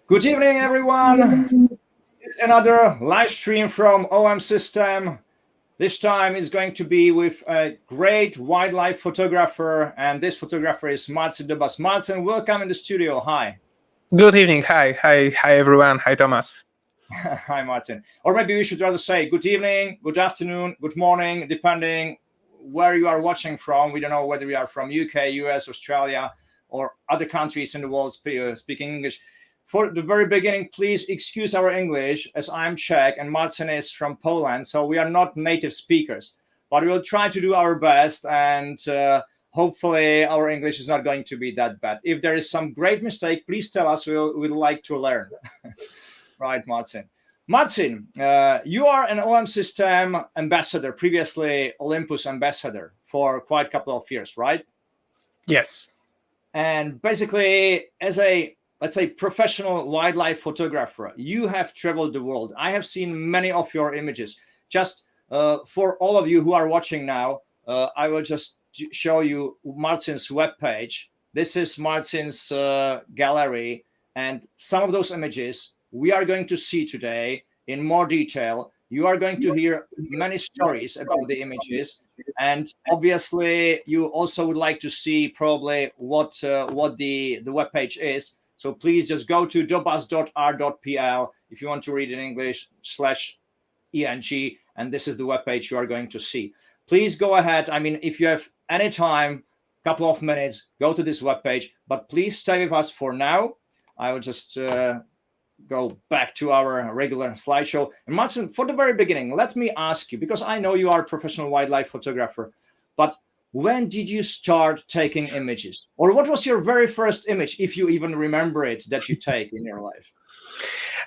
Good evening, everyone. Another live stream from OM System. This time is going to be with a great wildlife photographer, and this photographer is Marcin Dobas. Marcin, welcome in the studio. Hi. Good evening. Hi, everyone. Hi, Thomas. Hi, Marcin. Or maybe we should rather say good evening, good afternoon, good morning, depending where you are watching from. We don't know whether you are from UK, US, Australia, or other countries in the world speaking English. For the very beginning, please excuse our English, as I'm Czech and Marcin is from Poland, so we are not native speakers. But we will try to do our best, and hopefully our English is not going to be that bad. If there is some great mistake, please tell us. We'd like to learn. Right, Marcin. Marcin, you are an OM System ambassador, previously Olympus ambassador for quite a couple of years, right? Yes. And basically, as a, let's say, professional wildlife photographer, you have traveled the world. I have seen many of your images. Just for all of you who are watching now, I will just show you Marcin's webpage. This is Marcin's gallery, and some of those images we are going to see today in more detail. You are going to hear many stories about the images, and obviously you also would like to see probably what the webpage is. So please just go to dobas.r.pl if you want to read in English /ENG, and this is the webpage you are going to see. Please go ahead. I mean, if you have any time, couple of minutes, go to this webpage, but please stay with us for now. I will just go back to our regular slideshow. And Marcin, for the very beginning, let me ask you, because I know you are a professional wildlife photographer, but when did you start taking images? Or what was your very first image, if you even remember it, that you take in your life?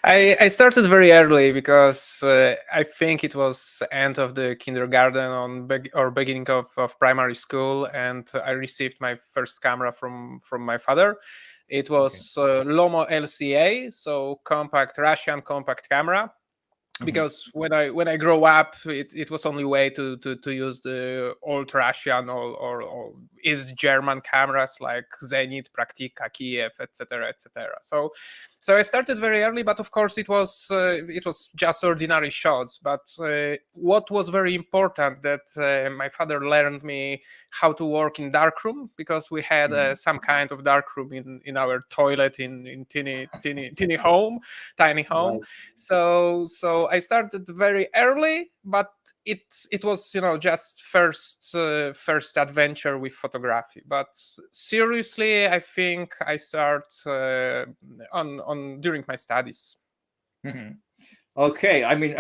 I started very early because I think it was end of the kindergarten or beginning of primary school, and I received my first camera from my father. It was Lomo LCA, so Russian compact camera. Because when I grow up, it was only way to use the old Russian or East German cameras like Zenit, Praktika, Kiev, etc., etc. So I started very early, but of course it was just ordinary shots. But what was very important that my father learned me how to work in darkroom, because we had some kind of darkroom in our toilet in tiny home. Right. So I started very early, but it was just first adventure with photography. But seriously, I think I start during my studies. Okay, I mean,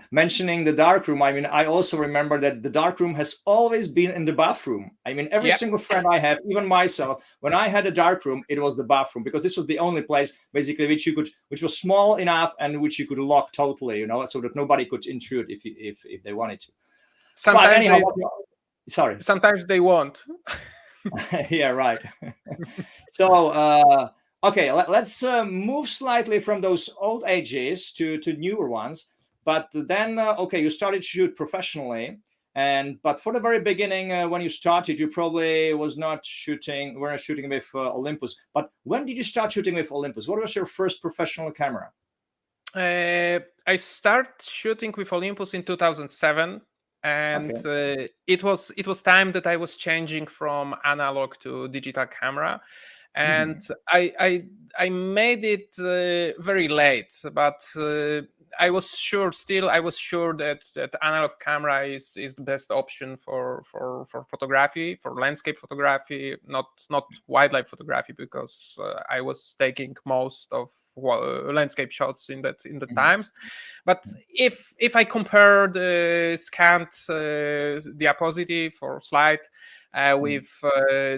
mentioning the darkroom, I mean, I also remember that the darkroom has always been in the bathroom. I mean, every single friend I have, even myself, when I had a darkroom, it was the bathroom, because this was the only place basically which was small enough and which you could lock totally, so that nobody could intrude if they wanted to. Sometimes anyhow, sometimes they won't. Yeah, right. So okay, let's move slightly from those old ages to newer ones. But then, okay, you started to shoot professionally, but for the very beginning, when you started, you probably were not shooting with Olympus. But when did you start shooting with Olympus? What was your first professional camera? I started shooting with Olympus in 2007. And it was time that I was changing from analog to digital camera, and I made it very late, but I was sure that analog camera is the best option for photography, for landscape photography, not wildlife photography, because I was taking most of landscape shots in the times. But if I compare the scanned diapositive or slide with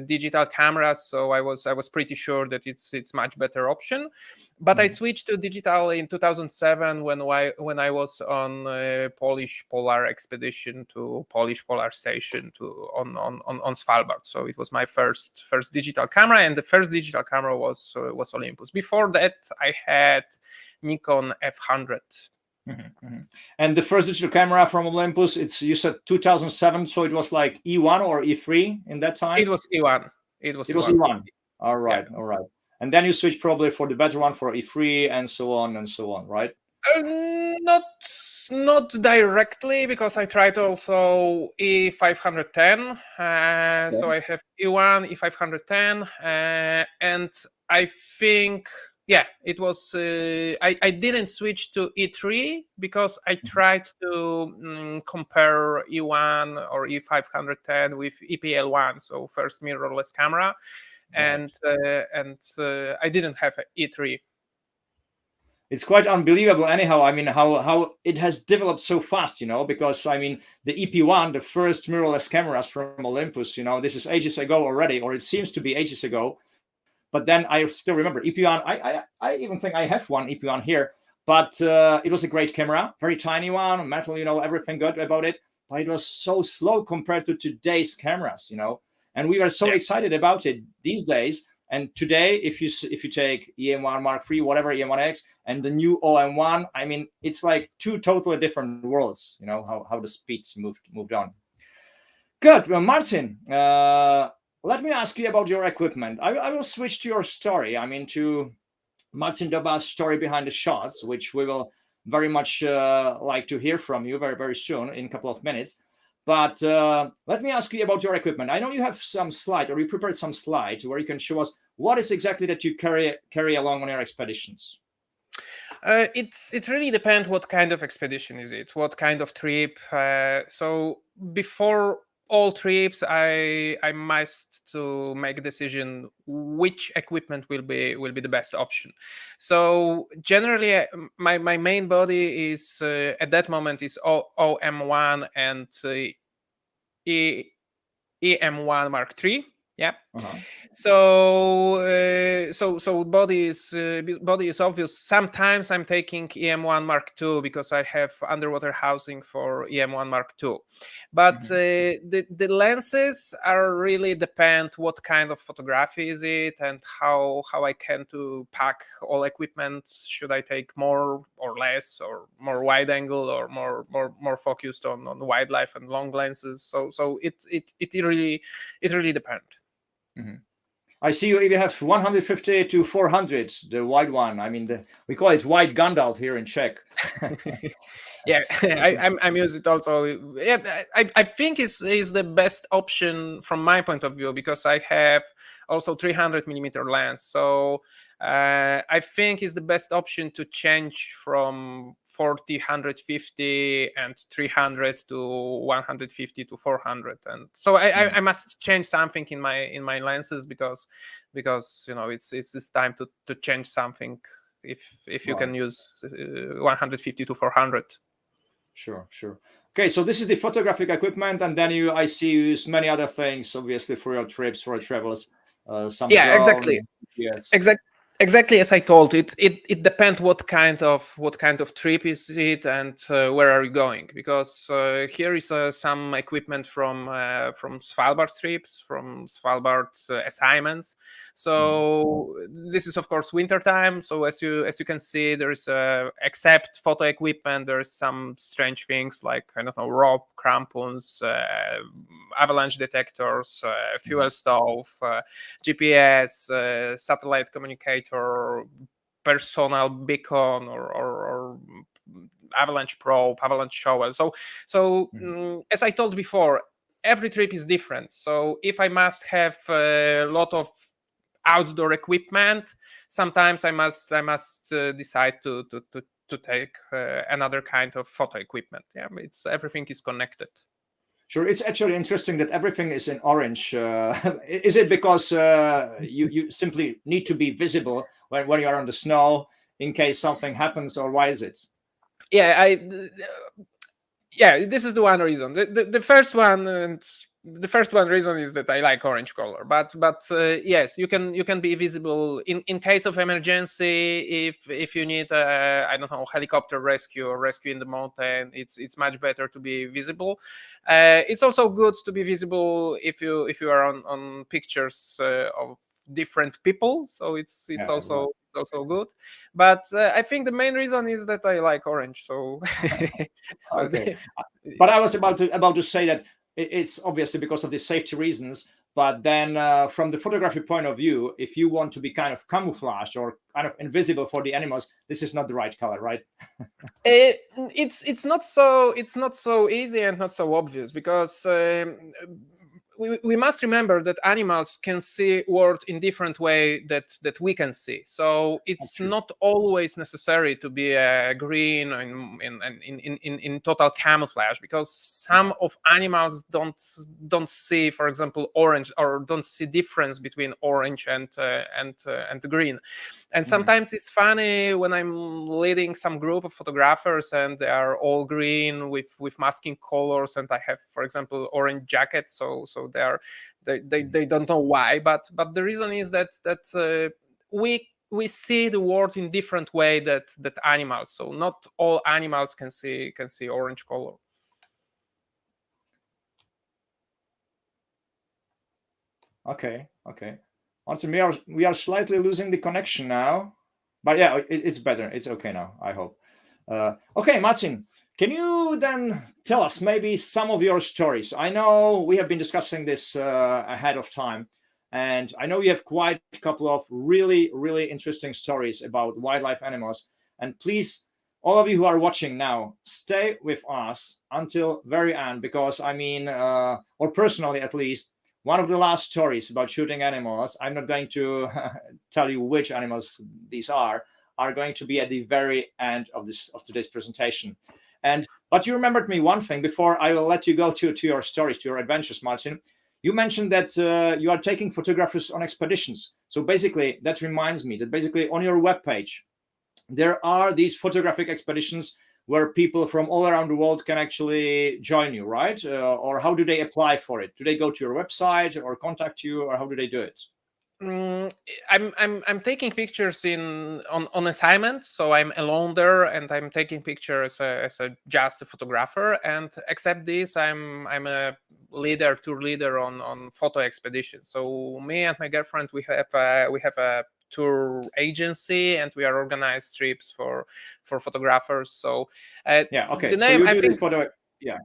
digital cameras, so I was pretty sure that it's much better option. But I switched to digital in 2007 when I was on a Polish polar expedition to Polish polar station on Svalbard. So it was my first digital camera, and the first digital camera was Olympus. Before that, I had Nikon F100. And the first digital camera from Olympus, you said 2007, so it was like E1 or E3 in that time? It was E1. It was E1. All right, yeah. All right. and then you switch probably for the better one for E3 and so on, right? Not directly, because I tried also E510. So I have E1, E510, and I think, yeah, it was. I didn't switch to E3 because I tried to compare E1 or E510 with EPL1, so first mirrorless camera, and I didn't have a E3. It's quite unbelievable anyhow. I mean, how it has developed so fast, because I mean, the EP1, the first mirrorless cameras from Olympus, this is ages ago already, or it seems to be ages ago. But then I still remember EP1. I even think I have one EP1 here, but it was a great camera, very tiny one, metal, everything good about it. But it was so slow compared to today's cameras, and we were so excited about it these days. And today, if you take EM1 Mark III, whatever, EM1X, and the new OM1, I mean, it's like two totally different worlds. How the speeds moved on. Good. Well, Marcin, let me ask you about your equipment. I will switch to your story. I mean, to Marcin Dobas' story behind the shots, which we will very much like to hear from you very, very soon in a couple of minutes. But let me ask you about your equipment. I know you have some slide, or you prepared some slide where you can show us what is exactly that you carry along on your expeditions. It really depends what kind of expedition is it, what kind of trip. So before all trips, I must to make a decision which equipment will be the best option. So generally, my main body is at that moment is OM1 and EM1 Mark III. Yeah. So body is obvious. Sometimes I'm taking EM1 Mark II because I have underwater housing for EM1 Mark II. But the lenses are really depend what kind of photography is it and how I can to pack all equipment. Should I take more or less, or more wide angle, or more focused on wildlife and long lenses? So it really depends. I see you even have 150 to 400, the wide one. I mean, we call it wide Gandalf here in Czech. Yeah, I'm use it also. Yeah, I think is the best option from my point of view, because I have also 300mm lens. So I think is the best option to change from 40, 150 and 300 to 150 to 400. And so I must change something in my lenses because it's time to change something if you can use 150 to 400. Sure. Okay, so this is the photographic equipment, and then I see you use many other things, obviously, for your trips, for your travels. Some drone, exactly. Yes. Exactly as I told it depends what kind of trip is it, and where are you going, because here is some equipment from Svalbard trips, from Svalbard assignments. So this is of course winter time. So as you can see, there is except photo equipment, there's some strange things like, I don't know, rope, crampons, avalanche detectors, fuel stove, GPS, satellite communicator, personal beacon, or avalanche probe, avalanche shovel. So as I told before, every trip is different. So if I must have a lot of outdoor equipment, sometimes I must decide to take another kind of photo equipment. Yeah, everything is connected. Sure, it's actually interesting that everything is in orange. Is it because you simply need to be visible when you are on the snow in case something happens, or why is it? Yeah, this is the one reason. The first one, and the first one reason is that I like orange color. But yes, you can be visible in case of emergency. If you need I don't know, helicopter rescue or rescue in the mountain, it's much better to be visible. It's also good to be visible if you are on pictures of different people. So it's also good. But I think the main reason is that I like orange. So, Okay. But I was about to say that it's obviously because of the safety reasons. But then from the photography point of view, if you want to be kind of camouflaged or kind of invisible for the animals, this is not the right color, right? It's not so easy and not so obvious, because we must remember that animals can see world in different way that we can see. So it's not always necessary to be green in total camouflage, because some of animals don't see, for example, orange, or don't see difference between orange and green. And sometimes it's funny when I'm leading some group of photographers and they are all green with masking colors, and I have, for example, orange jacket, so they don't know why, but the reason is that we see the world in different way that animals. So not all animals can see orange color. Okay. Marcin, we are slightly losing the connection now, but yeah, it's better. It's okay now, I hope. Okay, Marcin, can you then tell us maybe some of your stories? I know we have been discussing this ahead of time, and I know you have quite a couple of really, really interesting stories about wildlife animals. And please, all of you who are watching now, stay with us until very end, because I mean, or personally at least, one of the last stories about shooting animals, I'm not going to tell you which animals these are going to be at the very end of today's presentation. But you remembered me one thing before I will let you go to your stories, to your adventures, Marcin. You mentioned that you are taking photographers on expeditions. So basically, that reminds me that basically on your webpage, there are these photographic expeditions where people from all around the world can actually join you, right? Or how do they apply for it? Do they go to your website or contact you, or how do they do it? I'm taking pictures on assignment, so I'm alone there, and I'm taking pictures as a just a photographer. And except this, I'm a tour leader on photo expeditions. So me and my girlfriend, we have a tour agency, and we are organized trips for photographers. So yeah, okay. The name, so you I think, photo, yeah.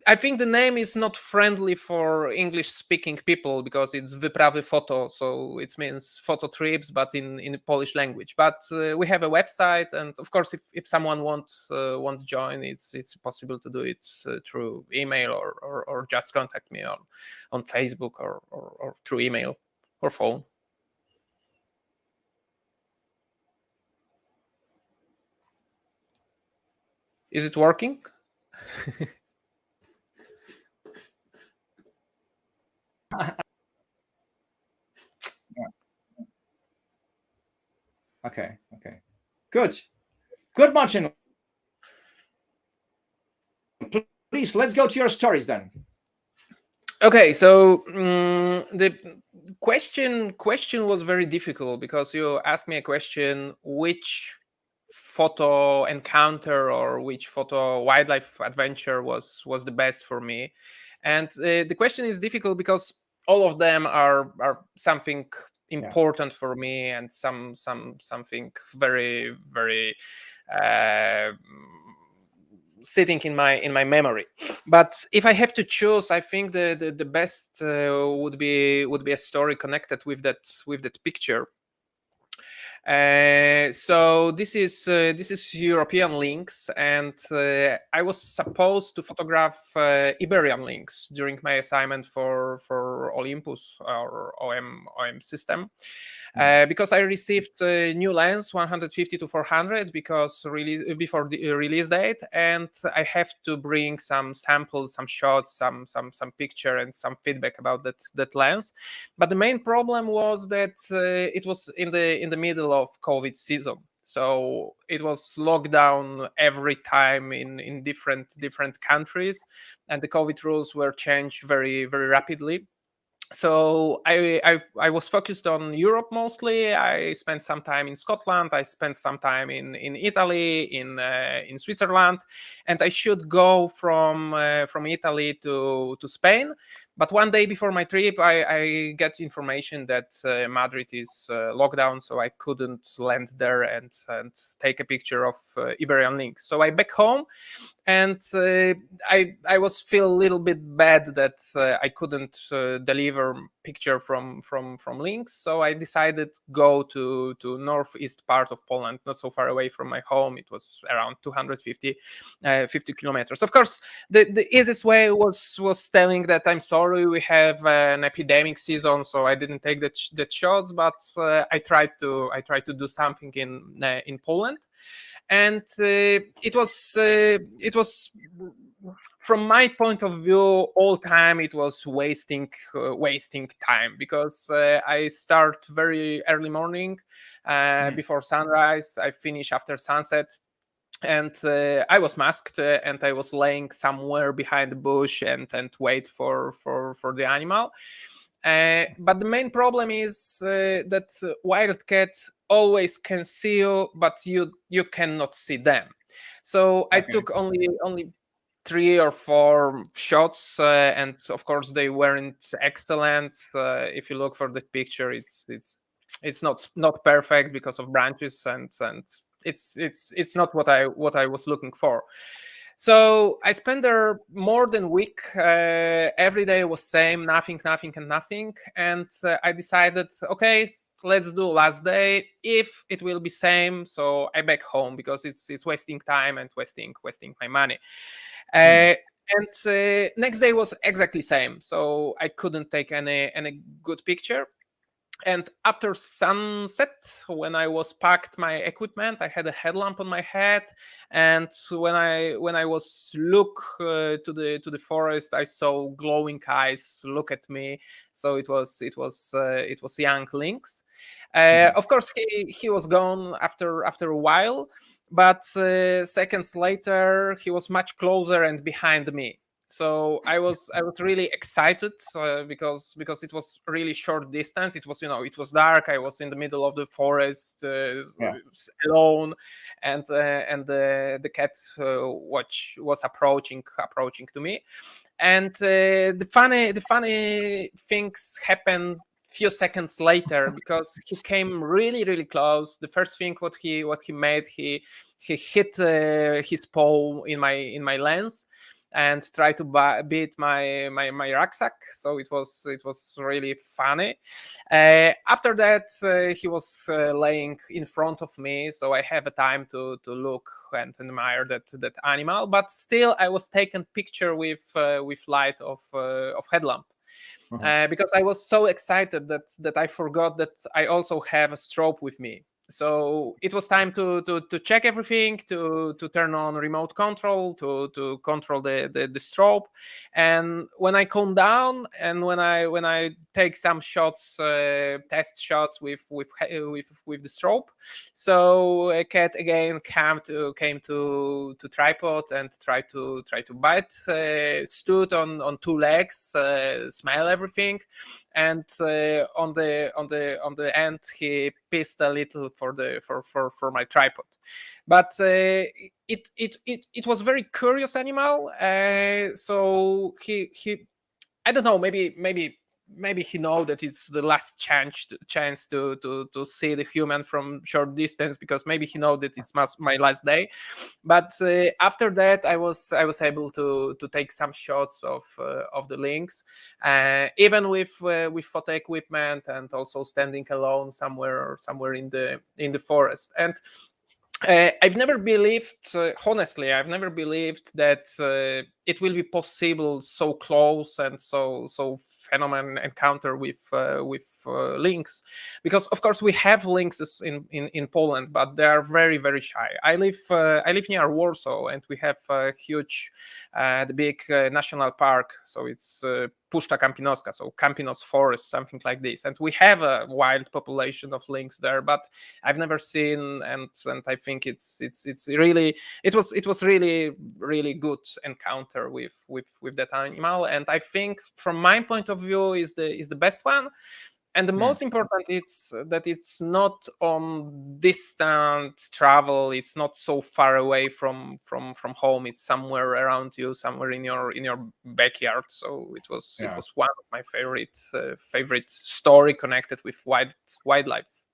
I think the name is not friendly for English-speaking people, because it's wyprawy photo, so it means photo trips, but in Polish language. But we have a website, and of course, if someone wants to join, it's possible to do it through email or just contact me on Facebook or through email or phone. Is it working? Okay. Good, Marcin. Please, let's go to your stories then. Okay, so the question was very difficult, because you asked me a question: which photo encounter or which photo wildlife adventure was the best for me? And the question is difficult because all of them are something important for me, and something very, very sitting in my memory. But if I have to choose, I think the best would be a story connected with that picture. So this is European lynx, and I was supposed to photograph Iberian lynx during my assignment for Olympus or OM system. Because I received a new lens 150-400 before the release date, and I have to bring some samples, some shots, some picture, and some feedback about that lens. But the main problem was that it was in the middle of COVID season. So it was lockdown every time in different countries, and the COVID rules were changed very, very rapidly. So I was focused on Europe mostly. I spent some time in Scotland. I spent some time in Italy, in Switzerland, and I should go from Italy to Spain. But one day before my trip, I get information that Madrid is locked down, so I couldn't land there and take a picture of Iberian Lynx. So I back home, and I was feel a little bit bad that I couldn't deliver picture from Lynx. So I decided go to northeast part of Poland, not so far away from my home. It was around 250 50 kilometers. Of course, the easiest way was telling that I'm sorry, we have an epidemic season, so I didn't take that shots. But I tried to do something in Poland, and it was from my point of view all time it was wasting time, because I start very early morning before sunrise, I finish after sunset, and I was masked and I was laying somewhere behind the bush and wait for the animal. But the main problem is that wildcat always can see you, but you cannot see them. So I took only 3 or 4 shots, and of course they weren't excellent. If you look for the picture, it's not perfect because of branches, and it's not what I was looking for. So I spent there more than a week. Every day was same, nothing, and I decided, okay, let's do last day. If it will be same, so I back home, because it's wasting time and wasting my money. And next day was exactly same, so I couldn't take any good picture. And after sunset, when I was packed my equipment, I had a headlamp on my head, and when I was look to the forest, I saw glowing eyes look at me. So it was young Lynx. Of course, he was gone after a while, but seconds later he was much closer and behind me. So I was really excited because it was really short distance. It was it was dark. I was in the middle of the forest alone, and the cat was approaching to me. And the funny things happened few seconds later, because he came really close. The first thing what he made, he hit his paw in my lens and try to beat my rucksack. So it was really funny. After that, he was laying in front of me, so I have a time to look and admire that animal. But still, I was taking picture with light of headlamp. Because I was so excited that I forgot that I also have a strobe with me. So it was time to check everything, to turn on remote control, to control the strobe. And when I calm down and when I take some shots, test shots with the strobe, so a cat again came to tripod and try to bite, stood on 2 legs, smell everything, and on the end he pissed a little for my tripod. But it was very curious animal. So he I don't know, maybe he know that it's the last chance to see the human from short distance, because maybe he know that it's my last day. But after that, I was able to take some shots of the Lynx, even with photo equipment, and also standing alone somewhere in the forest. And I've never believed, honestly, that it will be possible so close and so phenomenal encounter with lynx, because of course we have lynxes in Poland, but they are very shy. I live near Warsaw, and we have a huge, the big national park. So it's Puszta Kampinoska, so Campinos Forest, something like this, and we have a wild population of lynx there. But I've never seen, and I think it was really good encounter with that animal, and I think from my point of view is the best one. And the most important it's that it's not on distant travel. It's not so far away from home. It's somewhere around you, somewhere in your backyard. So it was one of my favorite story connected with wildlife.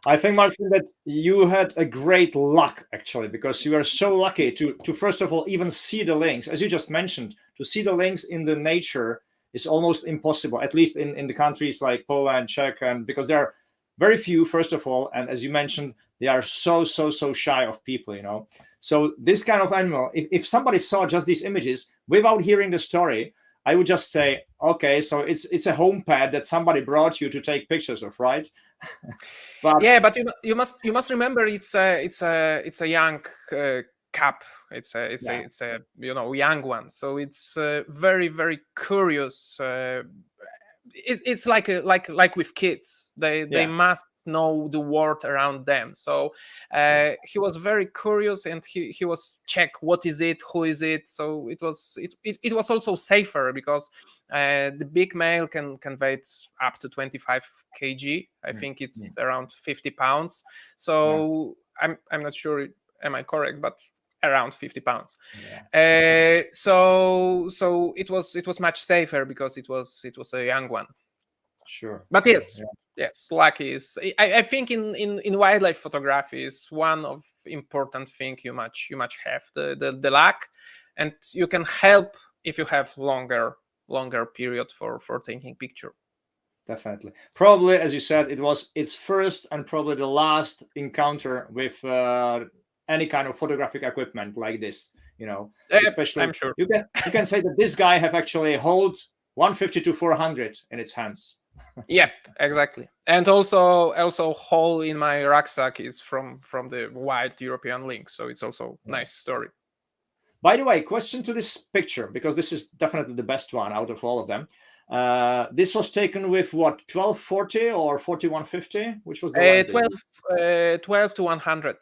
I think, Marcin, that you had a great luck, actually, because you are so lucky to first of all even see the lynx. As you just mentioned, to see the lynx in the nature is almost impossible, at least in the countries like Poland, Czech, and because there are very few, first of all, and as you mentioned, they are so shy of people, you know. So this kind of animal, if somebody saw just these images without hearing the story, I would just say, okay, so it's a home pad that somebody brought you to take pictures of, right? But you must remember it's a young cap. It's a young one. So it's very curious. It's like with kids. They must know the world around them. So he was very curious, and he was check what is it, who is it. So it was also safer because the big male can weigh up to 25 kg. I think it's around 50 pounds. So I'm not sure. Am I correct? But around 50 pounds. So it was much safer because it was a young one. Sure. But yes, lucky is. I think in wildlife photography is one of important thing you much have the luck, and you can help if you have longer period for taking picture. Definitely. Probably, as you said, it was its first and probably the last encounter with any kind of photographic equipment like this, you know. Especially, I'm sure you can say that this guy have actually hold 150 to 400 in its hands. Yep, exactly. And also hole in my rucksack is from the wild European lynx, so it's also nice story. By the way, question to this picture, because this is definitely the best one out of all of them. This was taken with what, 1240 or 4150? Which was the 12 to 100.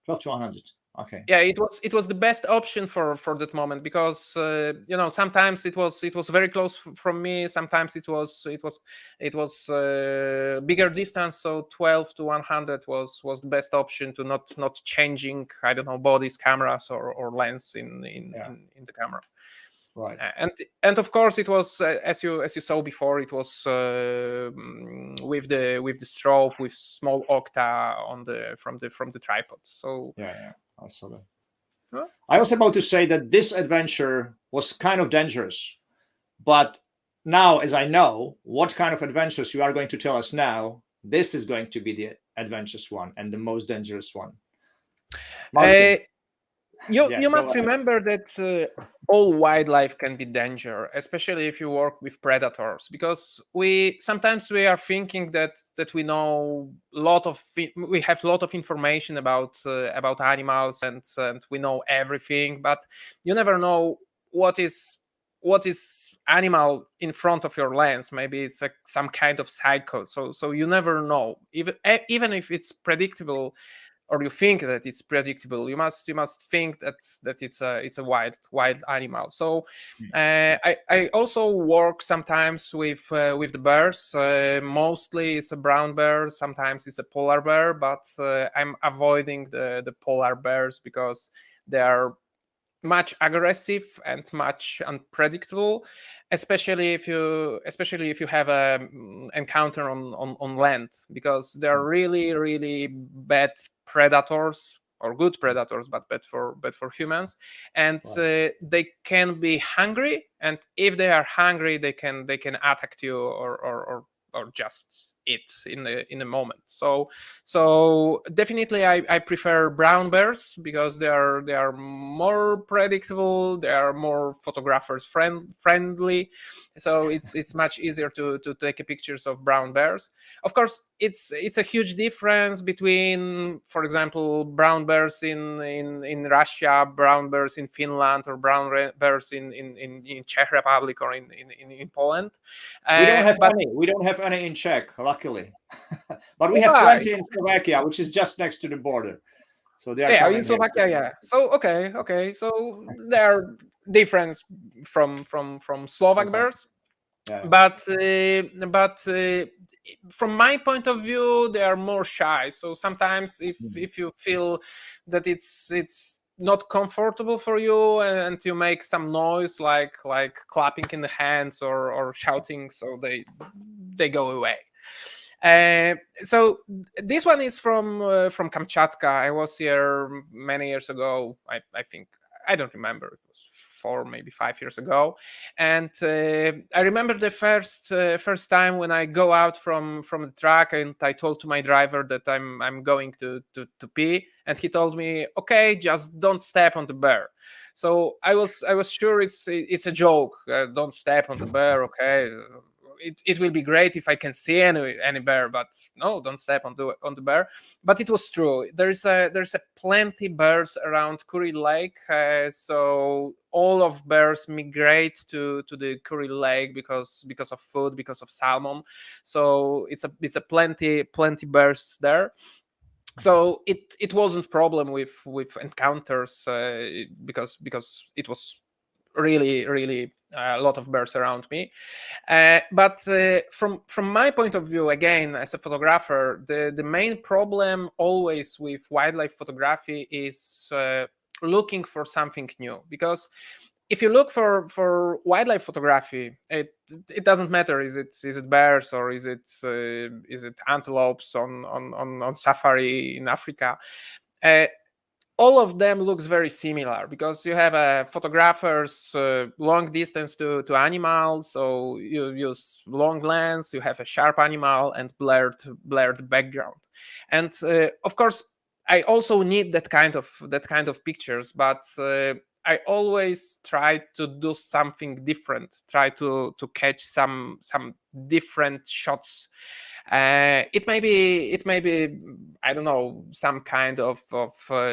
12 to 100. Okay. Yeah, it was the best option for that moment because sometimes it was very close from me. Sometimes it was bigger distance. So 12 to 100 was the best option to not changing, I don't know, bodies, cameras or lens in the camera. Right. And of course it was as you saw before, it was with the strobe with small octa on from the tripod. So I saw that. Huh? I was about to say that this adventure was kind of dangerous, but now, as I know what kind of adventures you are going to tell us now, this is going to be the adventurous one and the most dangerous one. You must remember that all wildlife can be danger, especially if you work with predators, because sometimes we are thinking that we know we have a lot of information about animals and we know everything, but you never know what is animal in front of your lens. Maybe it's some kind of cycle, so you never know, even if it's predictable, or you think that it's predictable, you must think that it's a wild animal. So I also work sometimes with the bears. Mostly it's a brown bear, sometimes it's a polar bear, but I'm avoiding the polar bears because they are much aggressive and much unpredictable, especially if you have a encounter on land, because they're really bad predators, or good predators, but bad for humans, and they can be hungry, and if they are hungry, they can attack you or just it in a moment. So definitely I prefer brown bears because they are more predictable, they are more photographers friendly, so it's much easier to take pictures of brown bears. Of course, it's a huge difference between, for example, brown bears in Russia, brown bears in Finland, or brown bears in Czech Republic or in Poland. We don't have any in Czech, luckily. But we have plenty in Slovakia, which is just next to the border. So they are in Slovakia, So okay. So they are different from Slovak bears. Yeah. But from my point of view, they are more shy. So sometimes if you feel that it's not comfortable for you, and you make some noise like clapping in the hands or shouting, so they go away. So this one is from Kamchatka. I was here many years ago. I think, I don't remember. It was 4, maybe 5 years ago, and I remember the first time when I go out from the truck, and I told to my driver that I'm going to pee, and he told me, "Okay, just don't step on the bear." So I was sure it's a joke. Don't step on the bear, okay? It will be great if I can see any bear, but no, don't step on the bear. But it was true. There's a plenty bears around Kuri Lake, so all of bears migrate to the Kuri Lake because of food, because of salmon. So it's a plenty bears there. So it wasn't problem with encounters, because it was really a lot of bears around me. But from my point of view, again, as a photographer, the main problem always with wildlife photography is looking for something new. Because if you look for wildlife photography, it doesn't matter, is it bears or is it antelopes on safari in Africa. All of them looks very similar, because you have photographers long distance to animals, so you use long lens, you have a sharp animal and blurred background. And of course I also need that kind of pictures, but I always try to do something different, try to catch some different shots. It may be, I don't know, some kind of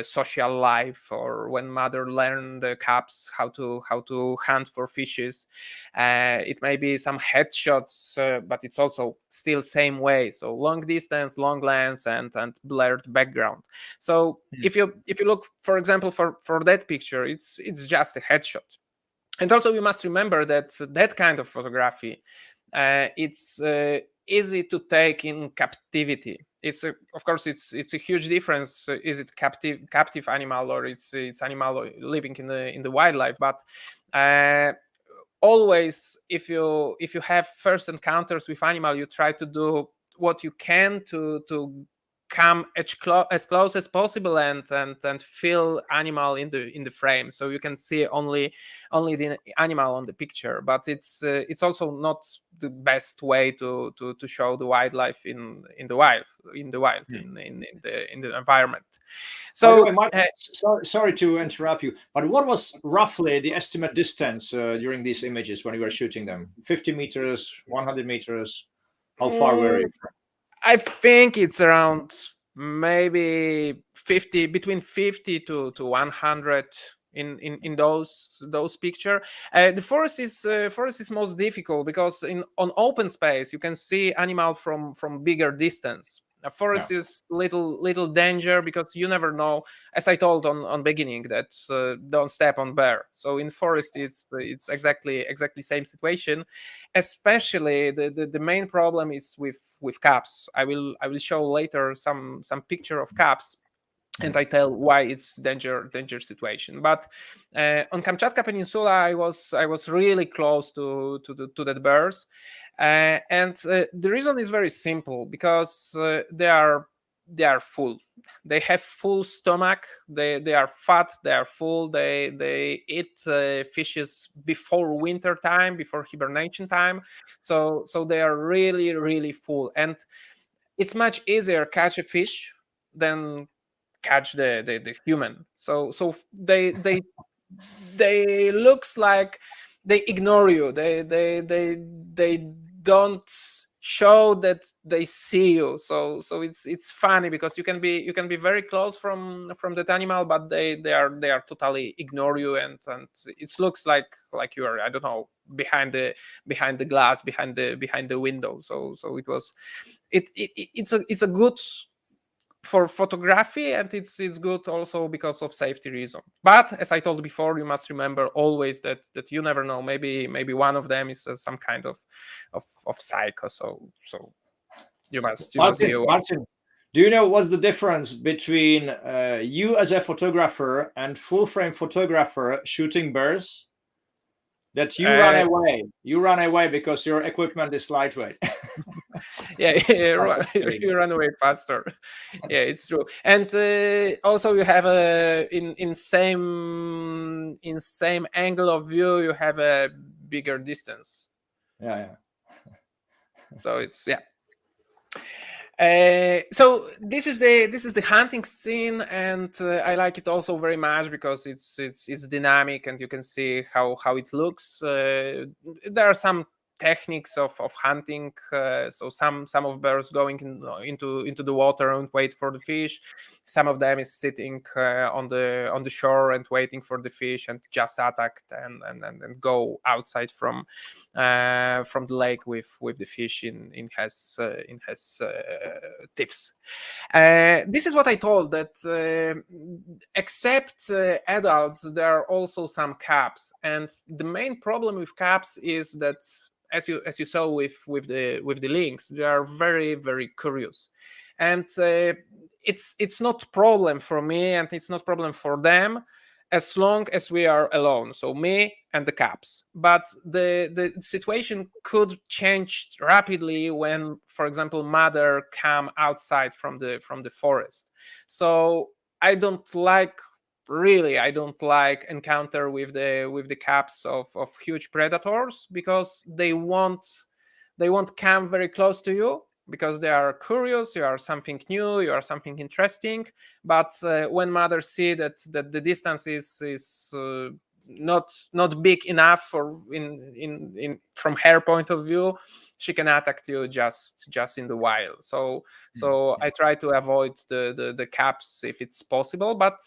social life, or when mother learn the cubs how to hunt for fishes. It may be some headshots, but it's also still same way. So long distance, long lens, and blurred background. So if you look, for example, for that picture, it's just a headshot. And also you must remember that kind of photography, it's easy to take in captivity. Of course it's a huge difference. Is it captive animal, or it's animal living in the wildlife? But always, if you have first encounters with animal, you try to do what you can to come as close as possible, and feel animal in the frame, so you can see only the animal on the picture. But it's also not the best way to show the wildlife in the wild, in the environment. By the So way, Mark, sorry to interrupt you, but what was roughly the estimate distance during these images when you were shooting them? 50 meters, 100 meters? How far were you? I think it's around maybe 50, between 50 to 100 in those picture. The forest is most difficult, because on open space you can see animal from bigger distance. A forest is little danger, because you never know, as I told on beginning, that don't step on bear. So in forest it's exactly same situation. Especially the main problem is with cubs. I will show later some picture of cubs, and I tell why it's danger situation. But on Kamchatka Peninsula, I was really close to that bears, and the reason is very simple, because they are full. They have full stomach. They are fat. They are full. They eat fishes before winter time, before hibernation time. So they are really full, and it's much easier catch a fish than catch the human. So they looks like they ignore you. They don't show that they see you. So it's funny, because you can be very close from that animal, but they are totally ignore you, and it looks like you are, I don't know, behind the glass, behind the window. So it's a good for photography, and it's good also because of safety reason. But as I told before, you must remember always that you never know. Maybe one of them is some kind of psycho. So you must be aware. Marcin, do you know what's the difference between you as a photographer and full frame photographer shooting bears? That you run away. You run away because your equipment is lightweight. Yeah, you run away faster. Yeah, it's true. And also you have a in same angle of view, you have a bigger distance. Yeah. So it's so this is the hunting scene, and I like it also very much because it's dynamic, and you can see how it looks. There are some techniques of hunting. So some of bears going into the water and wait for the fish. Some of them is sitting on the shore and waiting for the fish and just attack and go outside from the lake with the fish in his tips. This is what I told, that except adults, there are also some cubs, and the main problem with cubs is that, as you saw with the Lynx, they are very, very curious, and it's not problem for me, and it's not problem for them, as long as we are alone, so me and the cubs. But the situation could change rapidly when, for example, mother come outside from the forest. So I don't like encounter with the cubs of huge predators, because they won't come very close to you, because they are curious. You are something new, you are something interesting. But when mother see that the distance is not big enough for in from her point of view, she can attack you just in the wild. So I try to avoid the cubs if it's possible, but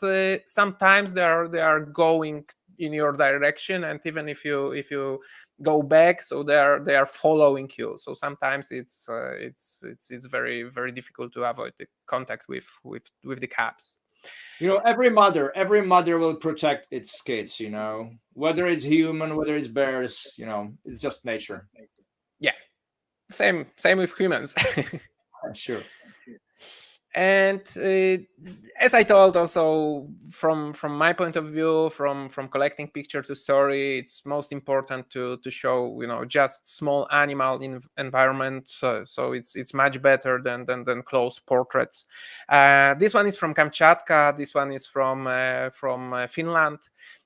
sometimes they are going in your direction, and even if you go back, so they are following you. So sometimes it's very, very difficult to avoid the contact with the cubs. Every mother will protect its kids, whether it's human, whether it's bears, it's just nature. Yeah, same with humans. Sure. And as I told, also from my point of view, from collecting picture to story, it's most important to show just small animal in environment. So it's much better than close portraits. This one is from Kamchatka. This one is from Finland.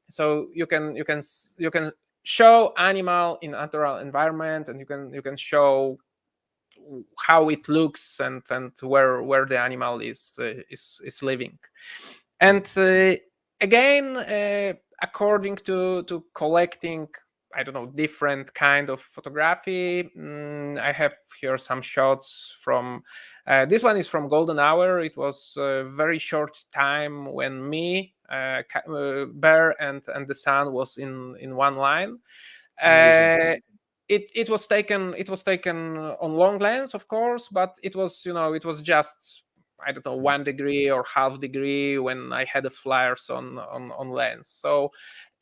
So you can show animal in natural environment, and you can show how it looks and where the animal is living. And again, according to collecting, I don't know, different kind of photography, I have here some shots from this one is from Golden Hour. It was a very short time when me, bear and the sun was in one line. It was taken on long lens, of course, but it was just, I don't know, 1 degree or half degree when I had the flares on lens. So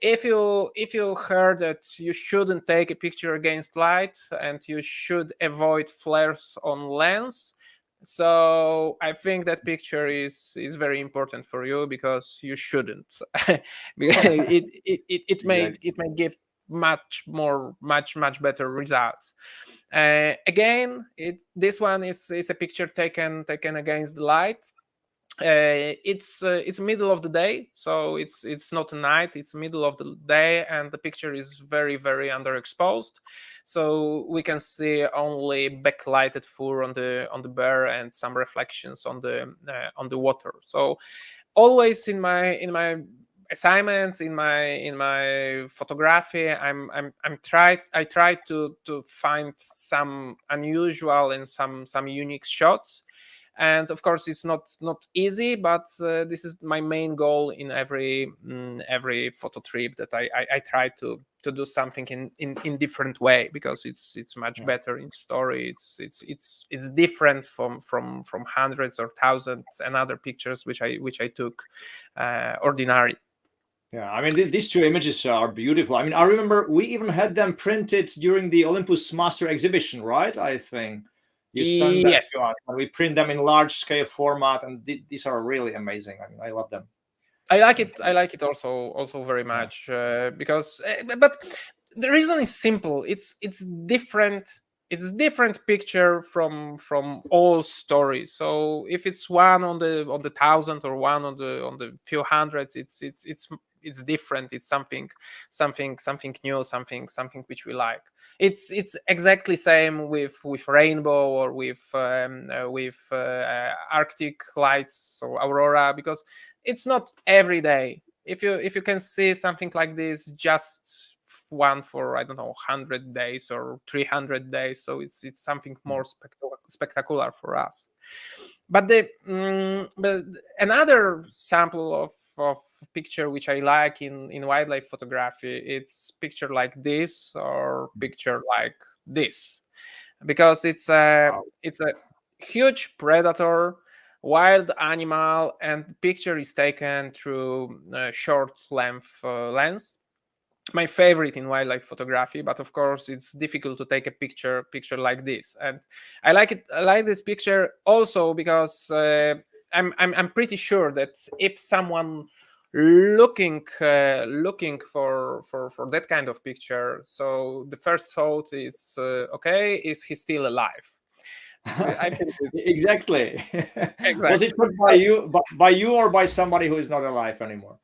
if you heard that you shouldn't take a picture against light and you should avoid flares on lens, so I think that picture is very important for you, because you shouldn't. it may give much better results. Again, this one is a picture taken against the light. It's middle of the day, so it's not night, it's middle of the day, and the picture is very, very underexposed, so we can see only backlighted fur on the bear and some reflections on the water. So always in my assignments, in my photography, I try to find some unusual and some unique shots. And of course, it's not easy, but this is my main goal in every photo trip, that I try to do something in different way, because it's much better in story. It's different from hundreds or thousands and other pictures which I took ordinary. Yeah, I mean, these two images are beautiful. I mean, I remember we even had them printed during the Olympus Master Exhibition, right? I think you sent them Yes. to us, and we print them in large scale format, and these are really amazing. I mean, I love them. I like it. I like it also very much, because, but the reason is simple. It's different. It's different picture from all stories. So if it's one on the thousand, or one on the few hundreds, it's different. It's something new, something which we like. It's exactly same with rainbow, or with Arctic lights, so aurora, because it's not every day. If you can see something like this, just one for, I don't know, 100 days or 300 days, so it's something more spectacular for us. But but another sample of picture which I like in wildlife photography, it's picture like this, or picture like this, because it's a huge predator, wild animal, and the picture is taken through short length lens. My favorite in wildlife photography, but of course it's difficult to take a picture like this. And I like it. I like this picture also because I'm pretty sure that if someone looking for that kind of picture, so the first thought is, okay, is he still alive? I think Exactly. exactly. Was it put by you or by somebody who is not alive anymore?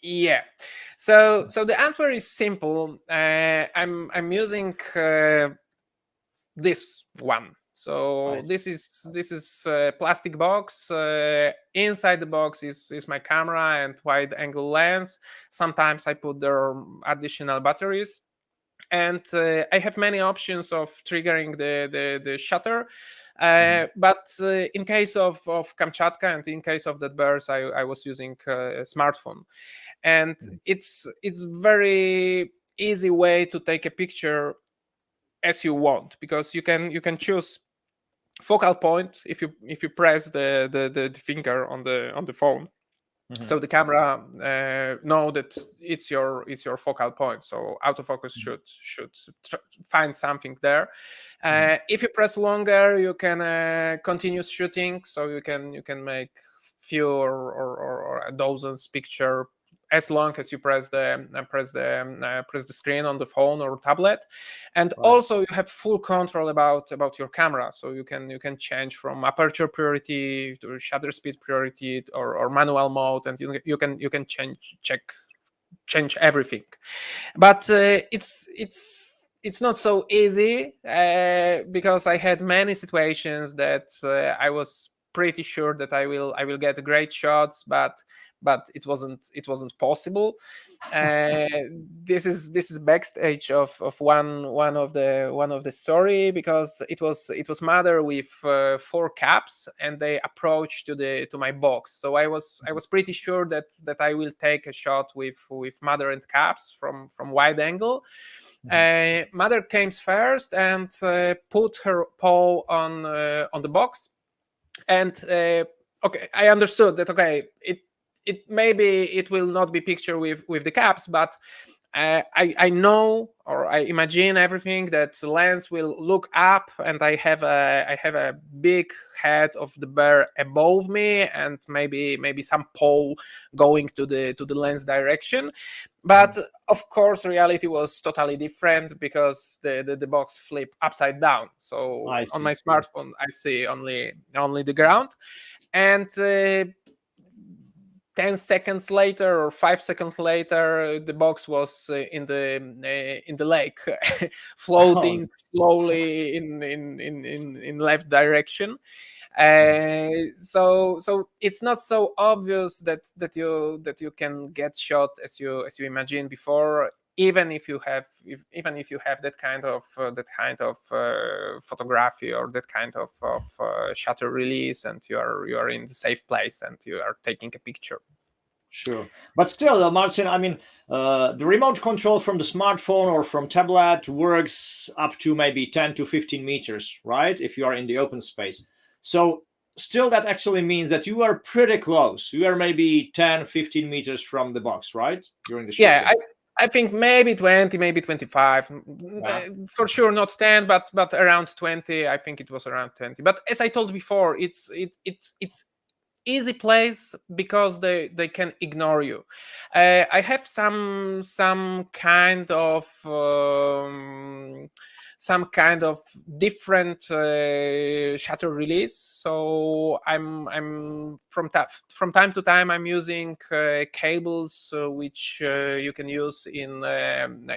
Yeah. So the answer is simple. I'm using this one. So Nice. this is a plastic box. Inside the box is my camera and wide angle lens. Sometimes I put there additional batteries, and I have many options of triggering the shutter. But in case of Kamchatka and in case of that birds, I was using a smartphone, and it's very easy way to take a picture as you want, because you can choose focal point if you press the finger on the phone. So the camera know that it's your focal point, so autofocus should find something there. If you press longer, you can continue shooting, so you can make few or a dozens picture as long as you press the screen on the phone or tablet. And also you have full control about your camera, so you can change from aperture priority to shutter speed priority, or manual mode, and you can change everything. But it's not so easy, because I had many situations that I was pretty sure that I will get great shots, but it wasn't possible. This is backstage of one of the story, because it was mother with 4 caps, and they approached to my box. So I was pretty sure that I will take a shot with mother and caps from wide angle. Mother came first and put her paw on the box, and okay, I understood that. Okay, it maybe it will not be picture with the caps, but I know, or I imagine everything, that the lens will look up, and I have a big head of the bear above me, and maybe some pole going to the lens direction. But of course, reality was totally different, because the box flipped upside down. So on my smartphone, I see only the ground, and 10 seconds later or 5 seconds later, the box was in the lake, floating slowly in left direction. So it's not so obvious that you can get shot as you imagined before. even if you have that kind of photography or that kind of shutter release, and you are in the safe place and you are taking a picture. Sure, but still, Marcin, I mean, the remote control from the smartphone or from tablet works up to maybe 10 to 15 meters, right? If you are in the open space. So still, that actually means that you are pretty close. You are maybe 10, 15 meters from the box, right? During the shooting. Yeah, I think maybe 20, maybe 25. For sure not 10, but around 20. I think it was around 20. But as I told before, it's easy place because they can ignore you. I have some kind of different shutter release. So I'm from time to time I'm using cables which you can use in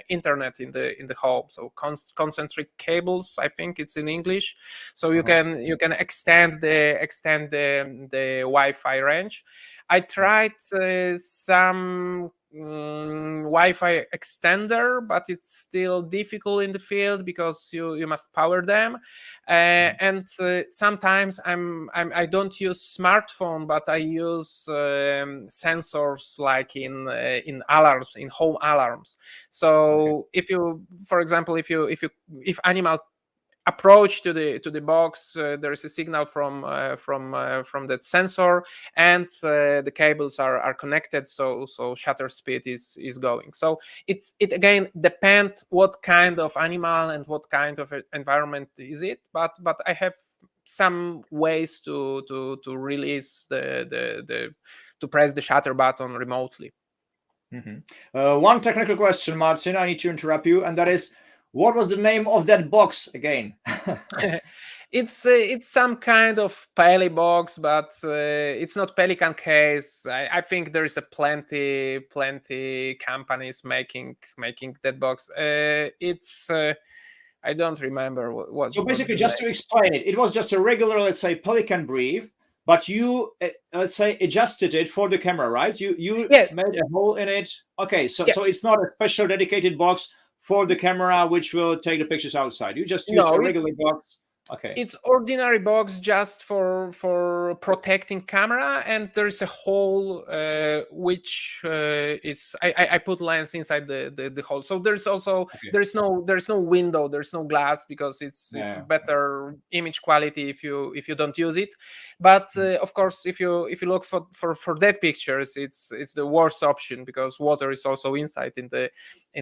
internet in the home. So concentric cables, I think it's in English. So you can extend the Wi-Fi range. I tried some Wi-Fi extender, but it's still difficult in the field because you must power them, and sometimes I don't use smartphone, but I use sensors like in alarms, in home alarms. So if you, for example, if animal approach to the box, there is a signal from that sensor, and the cables are connected, so shutter speed is going. So it again depends what kind of animal and what kind of environment is it, but I have some ways to release to press the shutter button remotely. One technical question, Marcin, I need to interrupt you, and that is, what was the name of that box again? It's some kind of Peli box, but it's not Pelican case. I think there is a plenty companies making that box. It's I don't remember what was. So basically, just to explain it, it was just a regular, let's say, Pelican brief, but you let's say adjusted it for the camera, right? You made a hole in it. Okay, so it's not a special dedicated box for the camera which will take the pictures outside. You just use a regular box. Okay. It's ordinary box just for protecting camera, and there is a hole which is I put lens inside the hole. So there's also there's no window, there's no glass, because it's better image quality if you don't use it. But of course, if you look for dead pictures, it's the worst option, because water is also inside in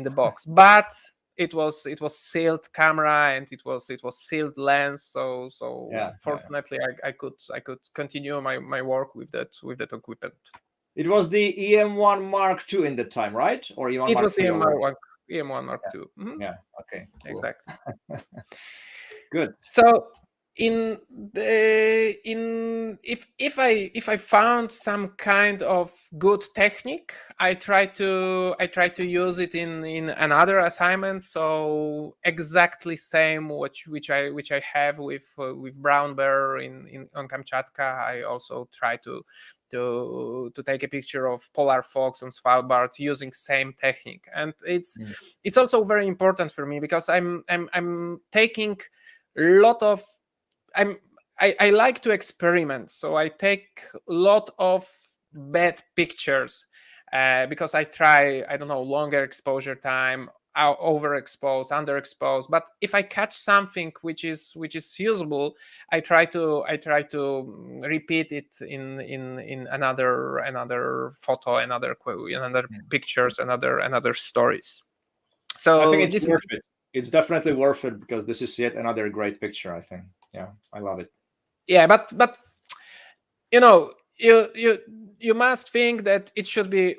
the box. But it was sealed camera, and it was sealed lens, so fortunately I could continue my work with that equipment. It was the EM1 Mark II in the time, right? Or EM1 Mark II? EM1 Mark II. Mm-hmm. Yeah. Okay. Cool. Exactly. Good. So if I found some kind of good technique, I try to use it in another assignment. So exactly same which I have with brown bear on Kamchatka. I also try to take a picture of polar fox on Svalbard using same technique, and it's also very important for me, because I'm taking a lot of I like to experiment, so I take a lot of bad pictures because I try, I don't know, longer exposure time, overexposed, underexposed. But if I catch something which is usable, I try to repeat it in another photo, another pictures, another stories. So I think it's worth it. It's definitely worth it, because this is yet another great picture, I think. Yeah, I love it. Yeah, but you must think that it should be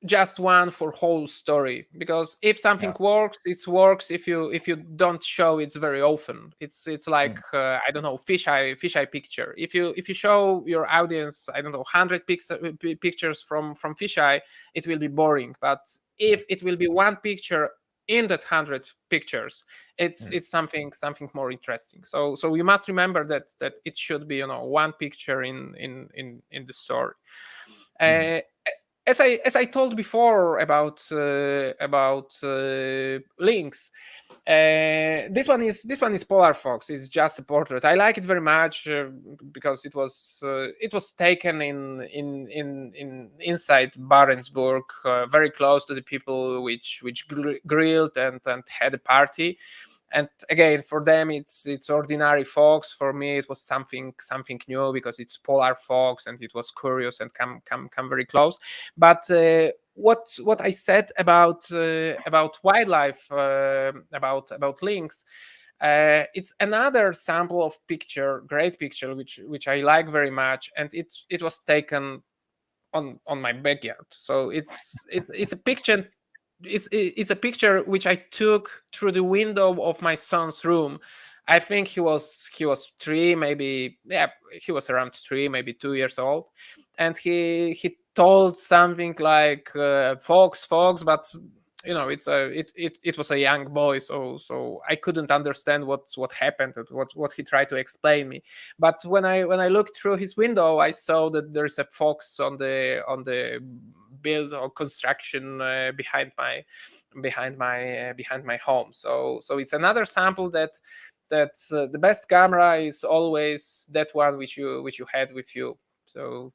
just one for whole story, because if something works, it works. If you don't show it very often, it's like I don't know, fisheye picture. If you show your audience, I don't know, 100 pictures from fisheye, it will be boring. But if it will be one picture in that 100 pictures, it's something more interesting. So you must remember that it should be one picture in the story. as I told before about Lynx, this one is Polar Fox. It's just a portrait. I like it very much because it was taken in inside Barentsburg, very close to the people which grilled and had a party. And again, for them it's ordinary fox. For me it was something new because it's Polar Fox and it was curious and come very close. But what I said about wildlife, about lynx, it's another sample of great picture which I like very much, and it was taken on my backyard. So it's a picture. It's a picture which I took through the window of my son's room. I think he was 3, maybe, yeah, he was around 3, maybe 2 years old, and he told something like fox, but it was a young boy, so I couldn't understand what happened, what he tried to explain me. But when I looked through his window, I saw that there's a fox on the build or construction behind my home. So it's another sample that the best camera is always that one which you had with you. So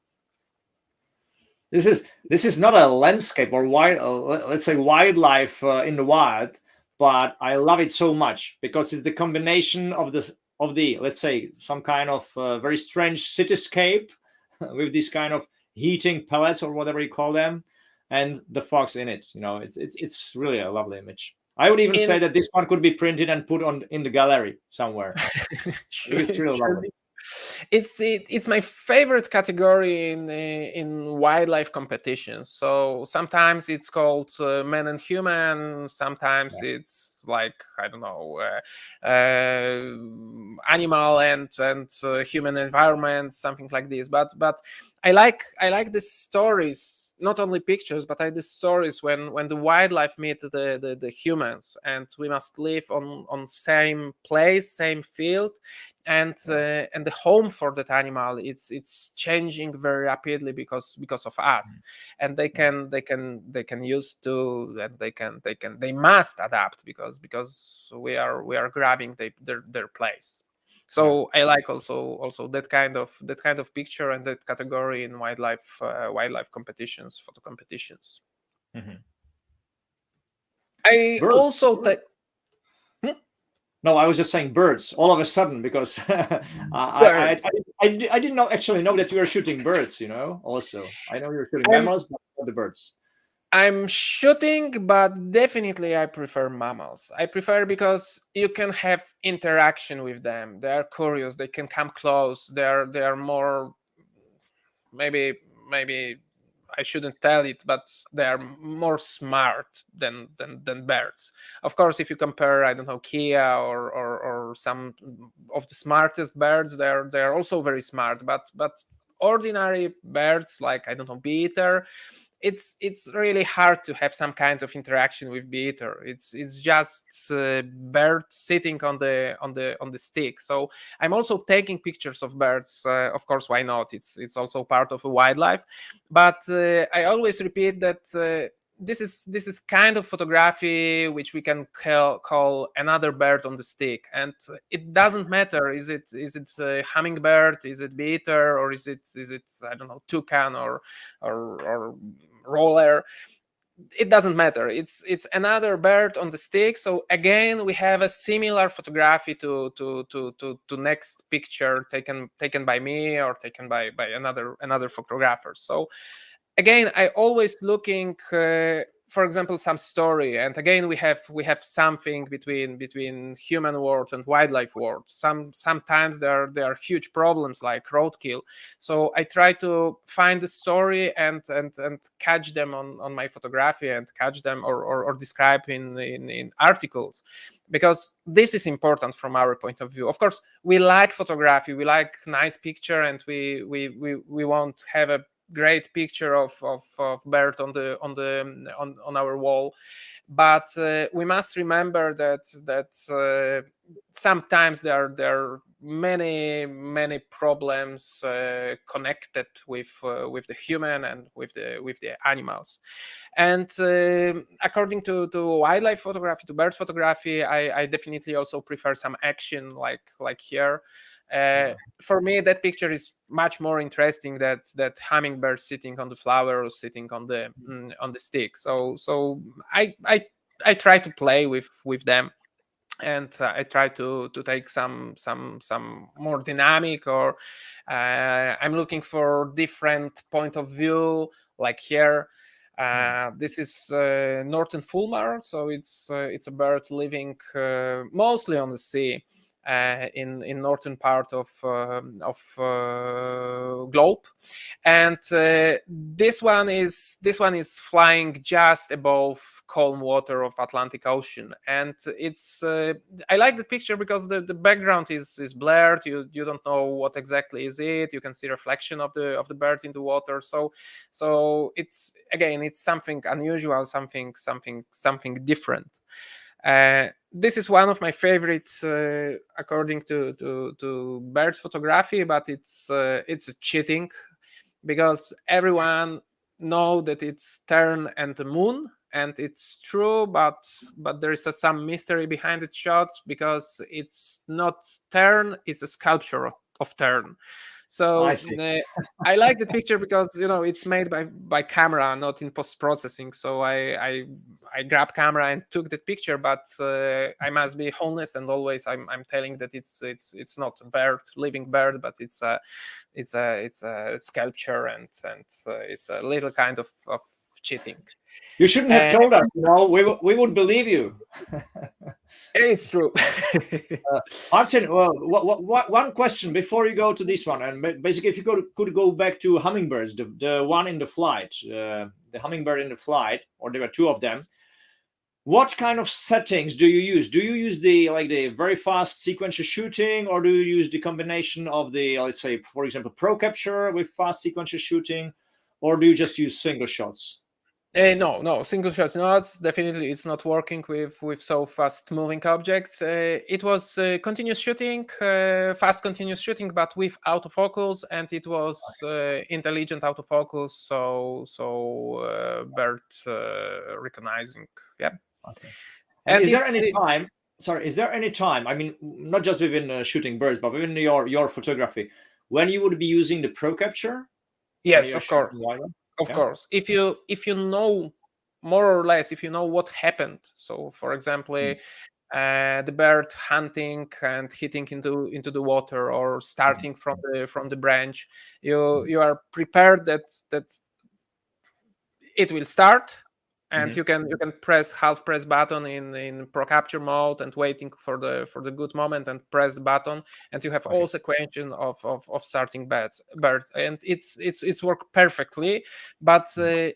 this is not a landscape or let's say wildlife in the wild, but I love it so much because it's the combination of the let's say some kind of very strange cityscape with this kind of heating pellets or whatever you call them, and the fox in it. It's really a lovely image. I would even say that this one could be printed and put in the gallery somewhere. It's really lovely. It's my favorite category in wildlife competitions. So sometimes it's called man and human. Sometimes it's like, I don't know, animal and human environment, something like this. But I like the stories, not only pictures, but I like the stories when the wildlife meet the humans, and we must live on same place, same field, and the home for that animal it's changing very rapidly because of us, and they can use to, and they must adapt because we are grabbing their place. So I like also that kind of picture and that category in wildlife competitions, photo competitions. Mm-hmm. I Birds. also No, I was just saying birds all of a sudden because I didn't actually know that you were shooting birds. Also I know you're shooting mammals, but not the birds. I'm shooting, but definitely I prefer mammals. I prefer because you can have interaction with them. They are curious. They can come close. They are more, maybe I shouldn't tell it, but they are more smart than birds. Of course, if you compare, I don't know, Kia or some of the smartest birds, they are also very smart. But ordinary birds like, I don't know, bee-eater, it's really hard to have some kind of interaction with bee-eater. It's just bird sitting on the stick. So I'm also taking pictures of birds. Of course, why not? It's also part of a wildlife. But I always repeat that this is kind of photography which we can call another bird on the stick, and it doesn't matter is it a hummingbird, is it bee-eater, or is it I don't know, toucan or roller. It doesn't matter. It's another bird on the stick. So again, we have a similar photography to next picture taken by me or taken by another photographer. So again, I always looking for example, some story, and again we have something between human world and wildlife world. Sometimes there are huge problems like roadkill, so I try to find the story and catch them on my photography, and catch them or describe in articles, because this is important from our point of view. Of course, we like photography, we like nice picture, and we want to have a great picture of bird on our wall, but we must remember that sometimes there are many problems connected with the human and with the animals. And according to wildlife photography, to bird photography, I definitely also prefer some action, like here. For me, that picture is much more interesting that hummingbird sitting on the flower or sitting on the stick. So I try to play with them, and I try to take some more dynamic, or I'm looking for different point of view, like here. This is northern fulmar, so it's a bird living mostly on the sea, in northern part of globe, and this one is flying just above calm water of Atlantic Ocean, and it's I like the picture because the background is blurred. You don't know what exactly is it. You can see reflection of the bird in the water. So it's something unusual, something different. This is one of my favorites according to bird photography, but it's cheating, because everyone know that it's tern and the moon, and it's true, but there is some mystery behind the shot, because it's not tern, it's a sculpture of tern. So I see. I like the picture because it's made by camera, not in post-processing. So I grabbed camera and took that picture, but I must be honest, and always I'm telling that it's not a bird, living bird, but it's a sculpture, and it's a little kind of cheating. You shouldn't have told us. We would believe you. It's true. Marcin, what one question before you go to this one, and basically, if you could go back to hummingbirds, the one in the flight, the hummingbird in the flight, or there were two of them. What kind of settings do you use? Do you use the very fast sequential shooting, or do you use the combination of the, let's say, for example, pro capture with fast sequential shooting, or do you just use single shots? No, single shots not. Definitely, it's not working with so fast moving objects. It was continuous shooting, fast continuous shooting, but with autofocus, and it was intelligent autofocus. So bird recognizing. Yeah. Okay. And is there any time? Sorry, is there any time? I mean, not just within shooting birds, but within your photography, when you would be using the pro capture? Yes, of course. Of Yeah. course, if you know more or less, if you know what happened. So, for example, the bird hunting and hitting into the water, or starting from the branch, you are prepared that it will start, and you can press half press button in pro capture mode, and waiting for the good moment, and press the button, and you have all sequential of starting birds, and it's work perfectly. But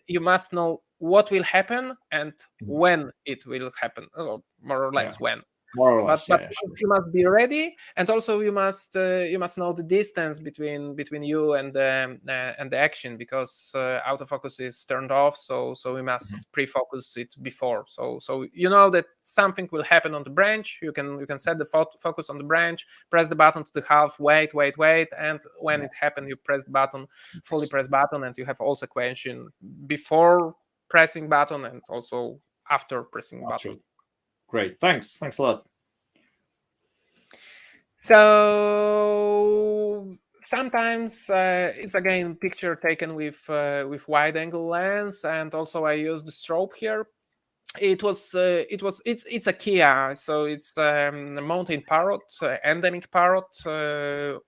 you must know what will happen and when it will happen, or more or less when. More or less, but you must be ready, and also you must know the distance between you and the action, because autofocus is turned off. So we must pre-focus it before. So you know that something will happen on the branch. You can set the focus on the branch, press the button to the half, wait, and when it happens, you press the button, fully press button, and you have all sequential before pressing button and also after pressing button. Great, thanks a lot. So sometimes it's again picture taken with wide angle lens, and also I use the strobe here. It's a Kia, so it's a mountain parrot, endemic parrot.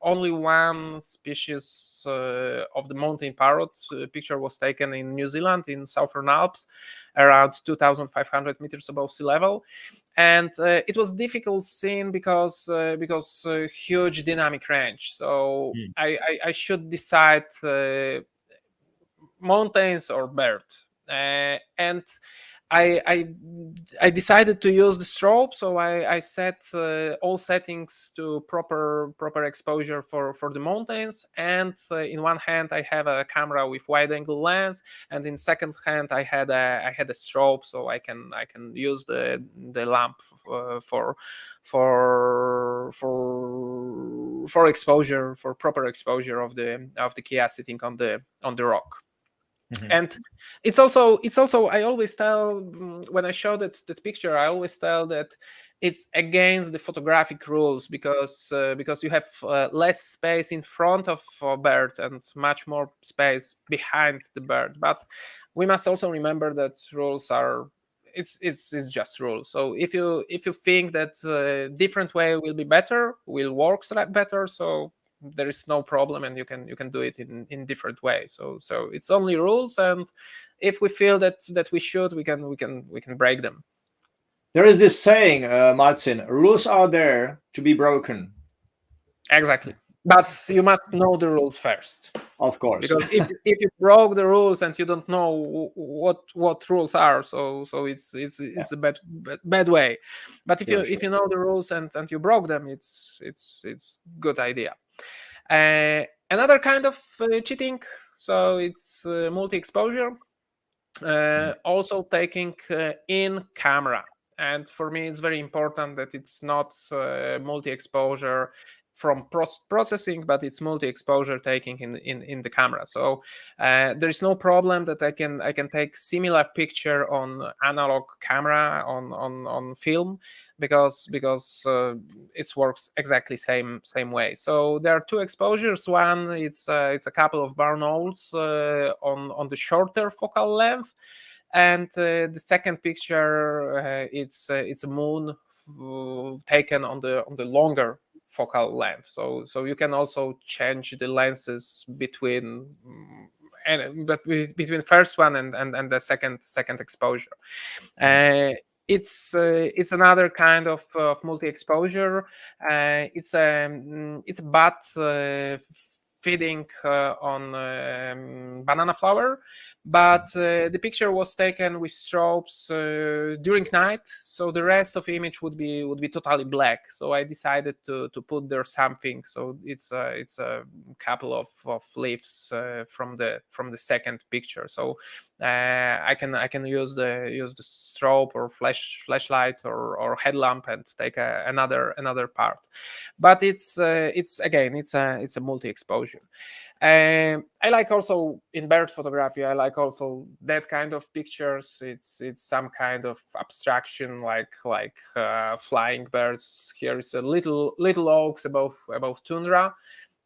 Only one species of the mountain parrot. Picture was taken in New Zealand, in Southern Alps, around 2,500 meters above sea level, and it was difficult scene because huge dynamic range. So I should decide mountains or bird, and I decided to use the strobe, so I set all settings to proper exposure for the mountains. And in one hand I have a camera with wide angle lens, and in second hand I had a strobe, so I can use the lamp for exposure, for proper exposure of the Kia sitting on the rock. Mhm. And it's also I always tell, when I show that picture, I always tell that it's against the photographic rules, because you have less space in front of a bird and much more space behind the bird. But we must also remember that rules are, it's just rules. So if you think that different way will be better, will work better, so there is no problem, and you can do it in different ways. So it's only rules, and if we feel that we should, we can break them. There is this saying, Marcin, rules are there to be broken. Exactly. But you must know the rules first. Of course. Because if you broke the rules and you don't know what rules are, so it's a bad way. But if you know the rules and you broke them, it's good idea. Another kind of cheating, so it's multi-exposure, also taking in camera. And for me, it's very important that it's not multi-exposure from processing, but it's multi-exposure taking in the camera. So there is no problem that I can take similar picture on analog camera on film, because it works exactly same way. So there are two exposures. One, it's a couple of barn owls on the shorter focal length. And the second picture, it's a moon taken on the longer focal length. So you can also change the lenses between between first one and the second exposure. It's another kind of multi-exposure. It's a bat feeding on banana flower, but the picture was taken with strobes during night, so the rest of the image would be totally black. So I decided to put there something. So it's a couple of leaves from the second picture. So I can use the strobe or flashlight or headlamp and take another part. But it's again, it's a multi-exposure. I like also in bird photography, I like also that kind of pictures. It's some kind of abstraction, like flying birds. Here is a little oaks above tundra.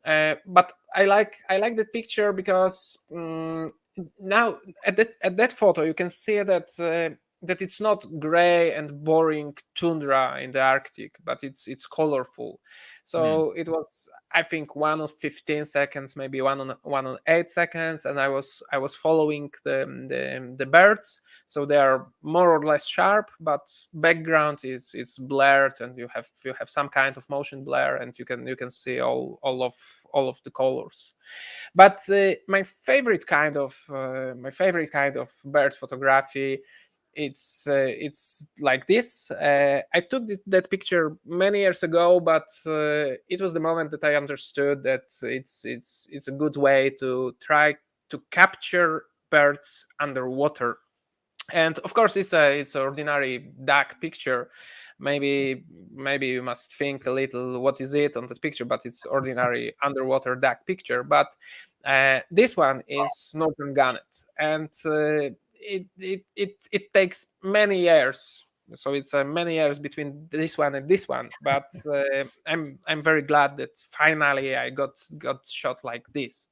But I like that picture because now at that photo you can see that that it's not gray and boring tundra in the Arctic, but it's colorful. So it was, I think, 1 of 15 seconds, maybe 1 on 8 seconds, and I was following the birds. So they are more or less sharp, but background is blurred, and you have some kind of motion blur, and you can see all of the colors. But my favorite kind of bird photography, it's like this. I took that picture many years ago, but it was the moment that I understood that it's a good way to try to capture birds underwater. And of course, it's an ordinary duck picture. Maybe you must think a little, what is it on that picture? But it's ordinary underwater duck picture. But this one is northern gannet, and it takes many years. So it's many years between this one and this one. But I'm very glad that finally I got shot like this.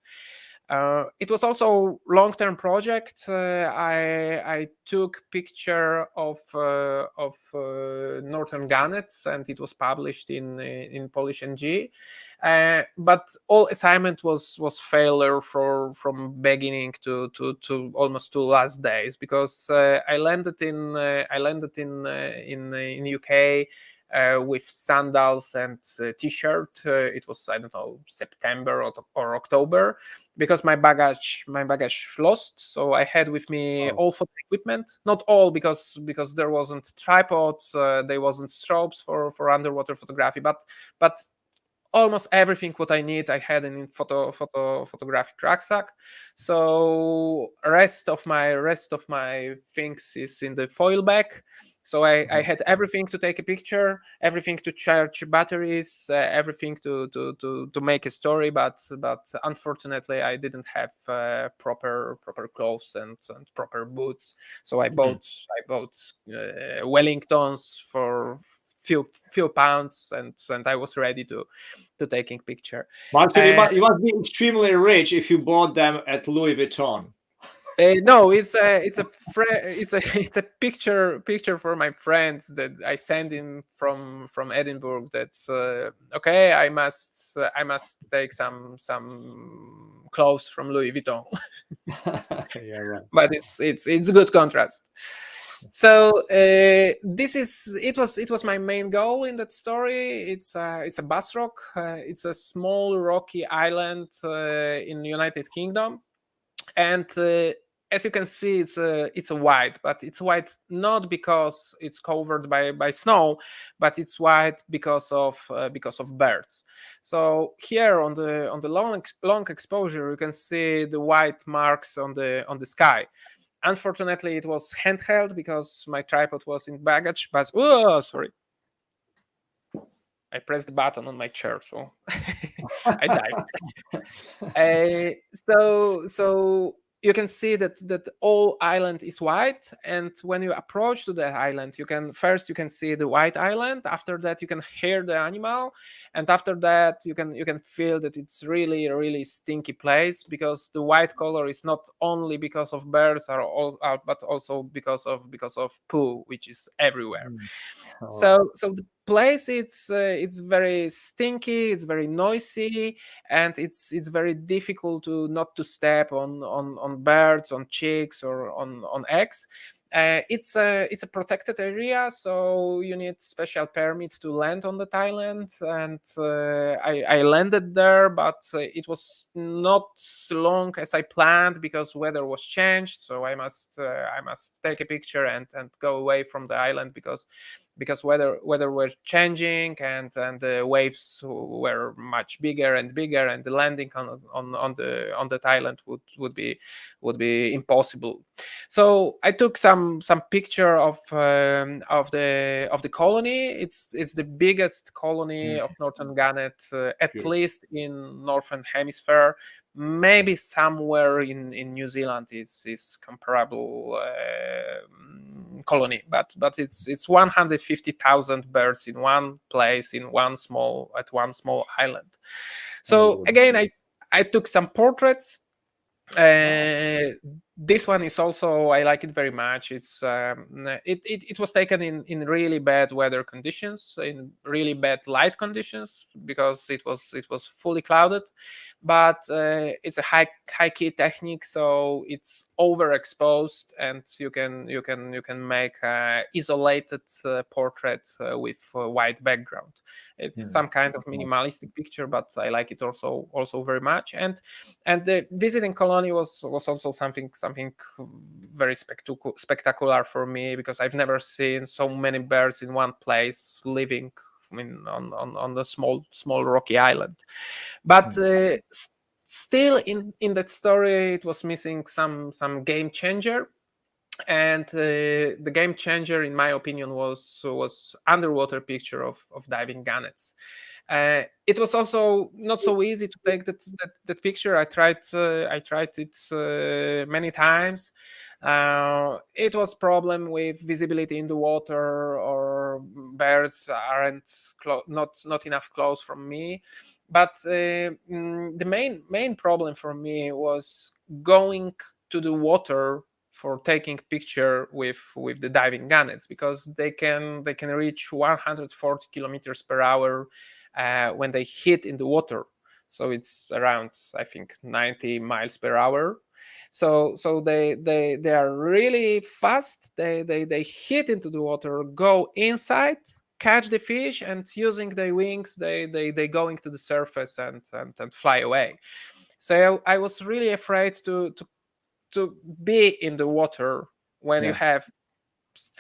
It was also long-term project. I took picture of northern gannets, and it was published in Polish NG. But all assignment was failure from beginning to almost to last days, because I landed in UK. with sandals and t-shirt. It was, I don't know, September or October, because my baggage lost. So I had with me all photo equipment, not all, because there wasn't tripods, there wasn't strobes for underwater photography, but almost everything what I need I had in photographic rucksack. So rest of my things is in the foil bag. So I had everything to take a picture, everything to charge batteries, everything to make a story. But unfortunately, I didn't have proper clothes and proper boots. So I bought Wellingtons for few pounds, and I was ready to taking picture. Marcin, you must be extremely rich if you bought them at Louis Vuitton. No, it's a picture for my friend that I sent him from Edinburgh. That's okay. I must take some clothes from Louis Vuitton. Yeah, right. But it's good contrast. So it was my main goal in that story. It's a Basrock. It's a small rocky island in the United Kingdom, and as you can see, it's a white, but it's white not because it's covered by snow, but it's white because of birds. So here on the long exposure, you can see the white marks on the sky. Unfortunately, it was handheld because my tripod was in baggage. But sorry, I pressed the button on my chair, so I dived. So you can see that all island is white, and when you approach to the island, you can see the white island. After that, you can hear the animal, and after that, you can feel that it's really really stinky place, because the white color is not only because of birds but also because of poo, which is everywhere. So the place, it's very stinky, it's very noisy, and it's very difficult to not to step on birds, on chicks, or on eggs. It's a protected area, so you need special permit to land on the island. And I landed there, but it was not long as I planned, because weather was changed. So I must take a picture and go away from the island, because weather was changing, and the waves were much bigger and bigger, and the landing on the island would be impossible. So I took some picture of the colony. It's the biggest colony of northern Gannet, at least in northern hemisphere. Maybe somewhere in New Zealand is comparable colony, but it's 150,000 birds in one place, in one small island. So again, I took some portraits. This one is also, I like it very much. It's it was taken in really bad weather conditions, in really bad light conditions, because it was fully clouded. But it's a high key technique, so it's overexposed, and you can make isolated portrait with white background. It's some kind of minimalistic picture, but I like it also very much. And the visiting colony was also something very spectacular for me, because I've never seen so many birds in one place living on the small rocky island. But still in that story, it was missing some game changer. And the game changer, in my opinion, was underwater picture of diving gannets. It was also not so easy to take that picture. I tried it many times. It was problem with visibility in the water, or birds aren't not enough close from me. But the main problem for me was going to the water for taking picture with the diving gannets, because they can reach 140 kilometers per hour when they hit in the water. So it's around, I think, 90 miles per hour. So they are really fast. They hit into the water, go inside, catch the fish, and using their wings, they going to the surface and fly away. So I was really afraid to be in the water when you have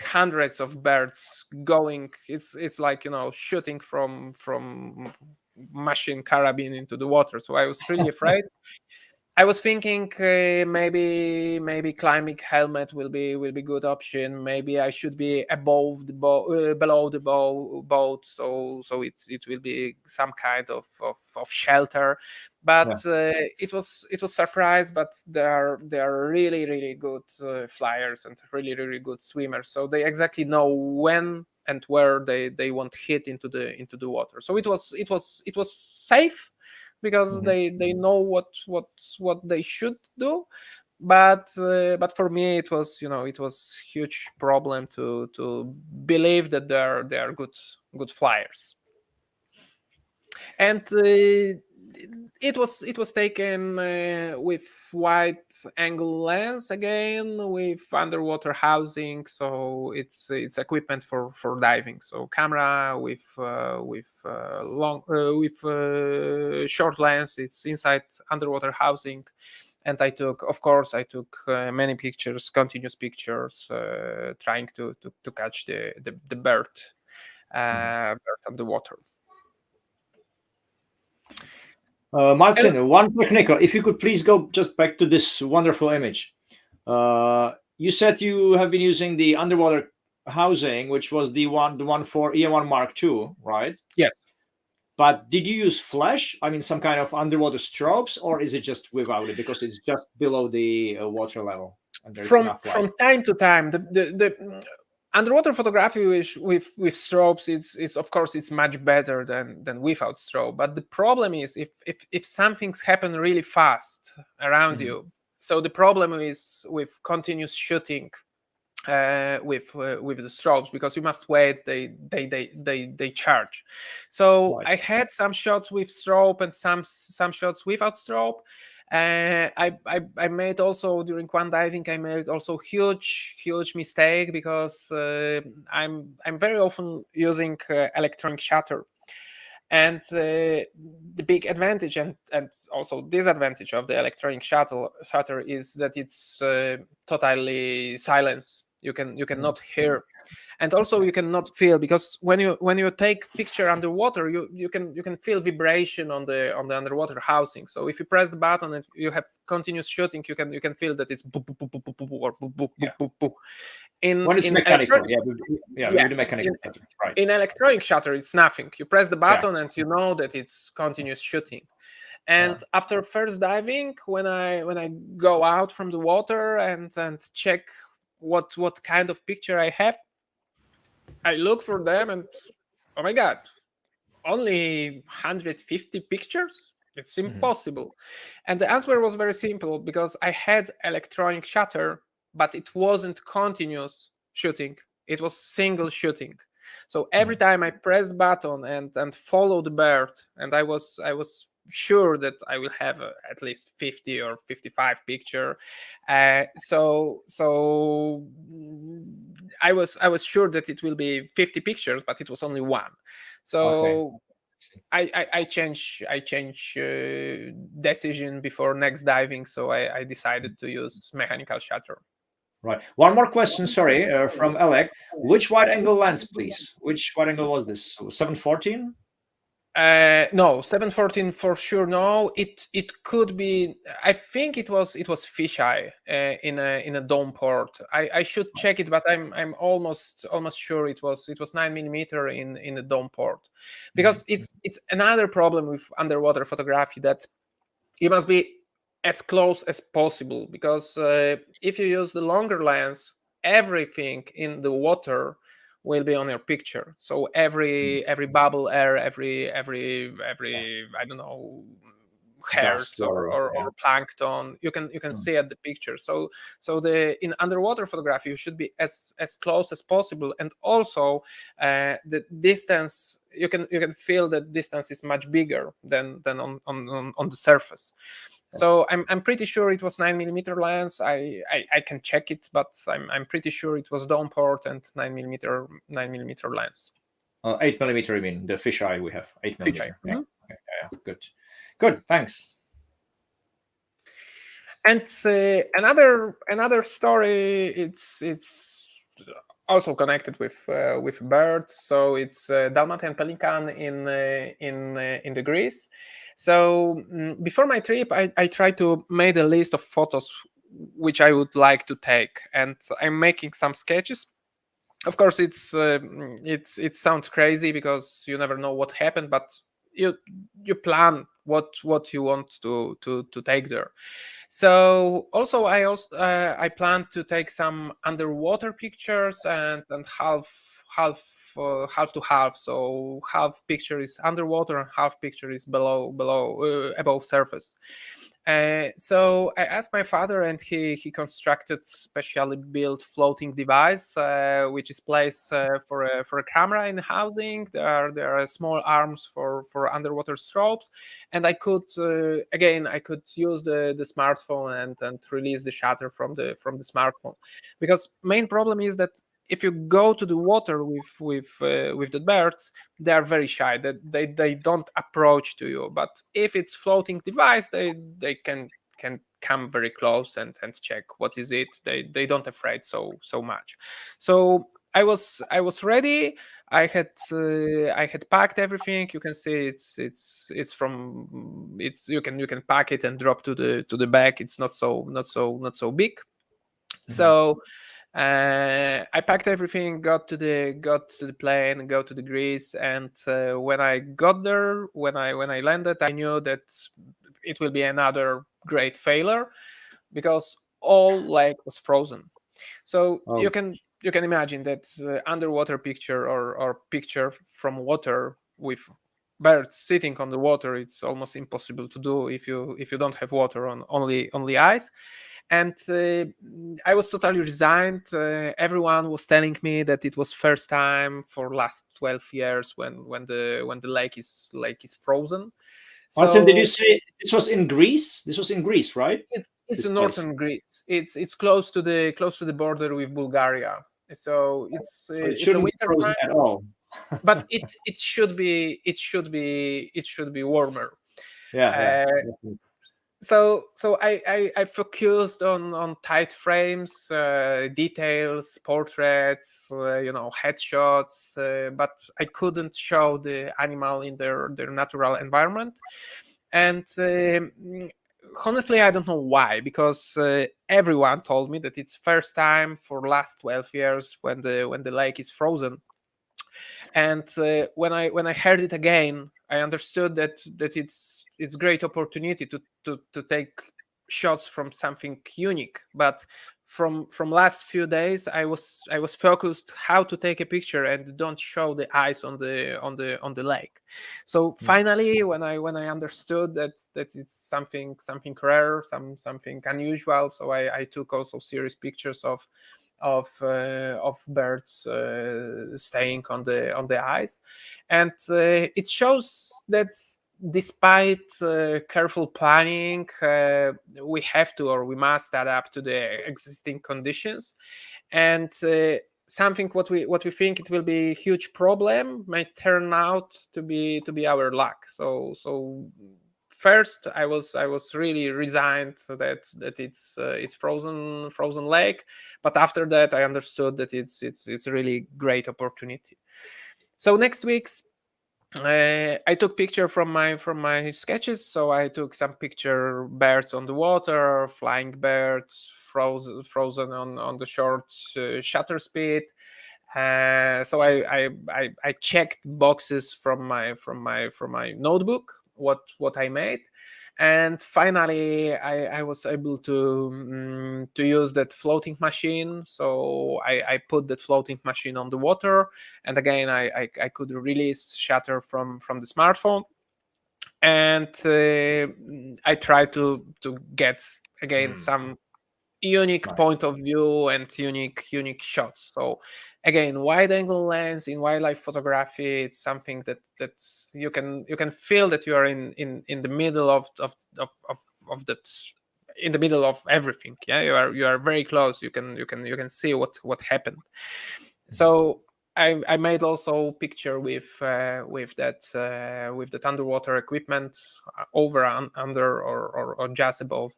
hundreds of birds going. It's like, shooting from machine carabine into the water. So I was really afraid. I was thinking maybe climbing helmet will be good option. Maybe I should be above the below the boat, so it will be some kind of shelter. But it was surprise. But they are really good flyers and really good swimmers. So they exactly know when and where they want to hit into the water. So it was safe, because they know what they should do. But for me, it was huge problem to believe that they are good flyers. And it was taken with wide angle lens, again with underwater housing, so it's equipment for diving. So camera with short lens, it's inside underwater housing. And I took many pictures, continuous pictures, trying to catch the bird on the water. Marcin, one technical. If you could please go just back to this wonderful image. You said you have been using the underwater housing, which was the one for EM1 Mark II, right? Yes. But did you use flash? I mean, some kind of underwater strobes, or is it just without it because it's just below the water level? And from time to time, the underwater photography with strobes, it's of course it's much better than without strobe. But the problem is if something's happen really fast around you. So the problem is with continuous shooting with the strobes, because you must wait, they charge. So I had some shots with strobe and some shots without strobe. I made also during one diving, I made also huge mistake, because I'm very often using electronic shutter. And the big advantage and also disadvantage of the electronic shutter is that it's totally silence. You cannot hear, and also you cannot feel, because when you take picture underwater, you can feel vibration on the underwater housing. So if you press the button and you have continuous shooting, you can feel that it's boop, boop, boop, boop, boop, or boop, boop, boop, boop, boop. When it's mechanical, with the mechanical shutter, right? In electronic shutter, it's nothing. You press the button and you know that it's continuous shooting. And after first diving, when I go out from the water and check what kind of picture I have, I look for them and, oh my God, only 150 pictures? It's impossible. And the answer was very simple, because I had electronic shutter, but it wasn't continuous shooting. It was single shooting. So every time I pressed the button and follow the bird, and I was sure that I will have at least 50 or 55 picture. So I was sure that it will be 50 pictures, but it was only one. So I change decision before next diving. So I decided to use mechanical shutter. Right. One more question, sorry, from Alec. Which wide angle lens, please? Which wide angle was this? 714? No, 714 for sure. No, it could be. I think it was fisheye in a dome port. I should check it, but I'm almost sure it was 9mm in a dome port, because it's another problem with underwater photography, that you must be as close as possible, because if you use the longer lens, everything in the water will be on your picture. So every bubble air, every I don't know, hairs or plankton, you can see at the picture. So in underwater photography, you should be as close as possible, and also the distance, you can feel that distance is much bigger than on the surface. So I'm pretty sure it was 9mm lens. I can check it, but I'm pretty sure it was dome port and 9mm lens. 8mm, you mean the fisheye we have 8mm. Fisheye. Yeah. Okay. Yeah. Good. Thanks. And another story. It's also connected with birds. So it's Dalmatian Pelican in the Greece. So before my trip, I tried to make a list of photos which I would like to take, and I'm making some sketches. Of course, it sounds crazy because you never know what happened, but you plan what you want to take there. So also I plan to take some underwater pictures and half to half. So half picture is underwater and half picture is above surface. So I asked my father, and he constructed specially built floating device, which is placed for a camera in the housing. There are small arms for underwater strobes, and I could use the smartphone and release the shutter from the smartphone, because main problem is that if you go to the water with the birds, they are very shy. That they don't approach to you. But if it's floating device, they can come very close and check what is it. They don't afraid so much. So I was ready. I had packed everything. You can see it's from it's you can pack it and drop to the back. It's not so big. So I packed everything, got to the plane, go to the Greece, and when I got there, when I landed, I knew that it will be another great failure, because all lake was frozen. So you can imagine that underwater picture or picture from water with birds sitting on the water, it's almost impossible to do if you don't have water on only ice. And I was totally resigned. Everyone was telling me that it was first time for last 12 years when the lake is frozen. Marcin, did you So say this was in Greece? This was in Greece, right? it's This in place. northern Greece. It's close to the border with Bulgaria. So it's So it it's a shouldn't be winter frozen time, at all. but it should be warmer. Yeah. So I focused on tight frames, details, portraits, headshots, but I couldn't show the animal in their natural environment. And honestly, I don't know why, because everyone told me that it's first time for last 12 years when the lake is frozen. And when I heard it again, I understood that it's great opportunity to take shots from something unique. But from last few days, I was focused how to take a picture and don't show the eyes on the lake. So finally, when I understood that it's something rare, something unusual, so I took also serious pictures of birds staying on the ice. And it shows that despite careful planning, we have to, or we must adapt to the existing conditions. And something what we think it will be a huge problem might turn out to be our luck. So first I was really resigned that it's frozen lake, but after that I understood that it's a really great opportunity. So next week's I took picture from my sketches. So I took some picture birds on the water, flying birds, frozen on the short shutter speed. So I checked boxes from my notebook what I made, and finally I was able to use that floating machine. So I put that floating machine on the water, and again I could release shutter from the smartphone, and I tried to get again some unique point of view and unique shots. So again, wide angle lens in wildlife photography, it's something that you can feel that you are in the middle of that, in the middle of everything. Yeah, you are very close. You can see what happened. So I made also picture with that underwater equipment over under or just above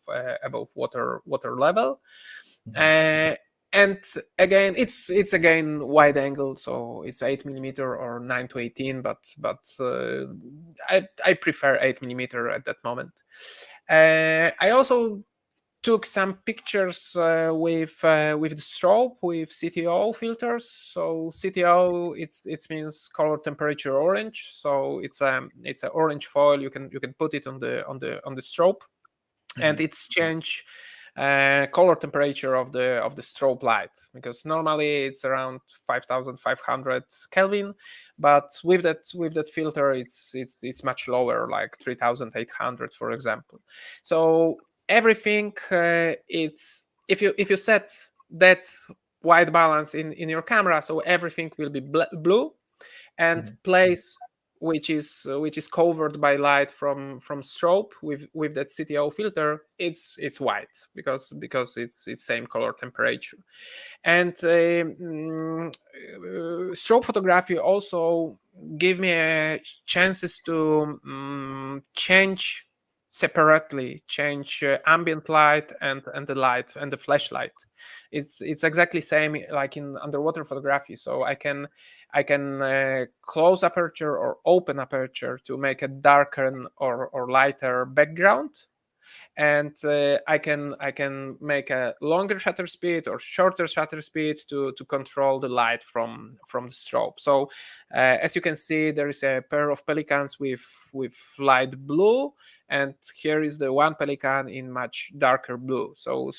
water level. And again, it's again wide angle, so it's 8mm or 9-18, but I prefer 8mm at that moment. I also took some pictures with the strobe with CTO filters. So CTO it means color temperature orange. So it's an orange foil. You can put it on the strobe, and it's change color temperature of the strobe light, because normally it's around 5500 Kelvin, but with that filter it's much lower, like 3800, for example. So everything it's if you set that white balance in your camera, so everything will be blue, and place which is covered by light from strobe with that CTO filter, it's white, because it's same color temperature. And strobe photography also give me chances to change separately, change ambient light and the light and the flashlight. It's exactly same like in underwater photography. So I can close aperture or open aperture to make a darker or lighter background, and I can make a longer shutter speed or shorter shutter speed to control the light from the strobe. So as you can see, there is a pair of pelicans with light blue, and here is the one pelican in much darker blue. So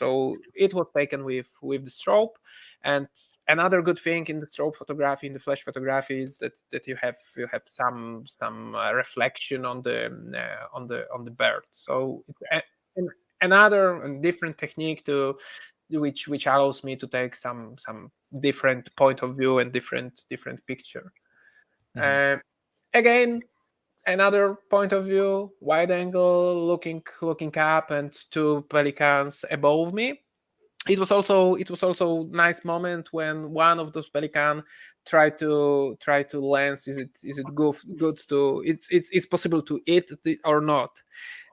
it was taken with the strobe. And another good thing in the strobe photography, in the flash photography, is that you have some reflection on the bird. So another and different technique to which allows me to take some different point of view and different picture. Again, another point of view, wide angle, looking up, and two pelicans above me. It was also nice moment when one of those pelican tried to lens, is it good to it's possible to eat or not.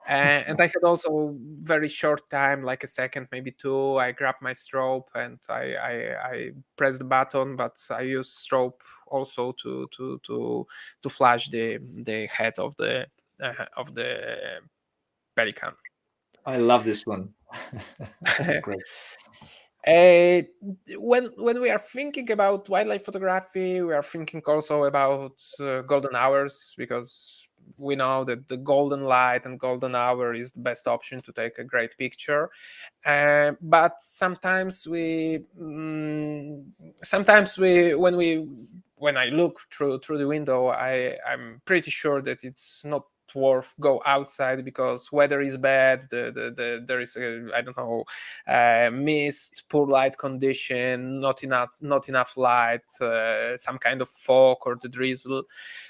And I had also very short time, like a second, maybe two. I grabbed my strobe and I pressed the button, but I used strobe also to flash the head of the pelican. I love this one. That's great. When we are thinking about wildlife photography, we are thinking also about golden hours, because we know that the golden light and golden hour is the best option to take a great picture. But sometimes when I look through the window, I'm pretty sure that it's not worth go outside, because weather is bad. There is I don't know, mist, poor light condition, not enough light, some kind of fog or the drizzle.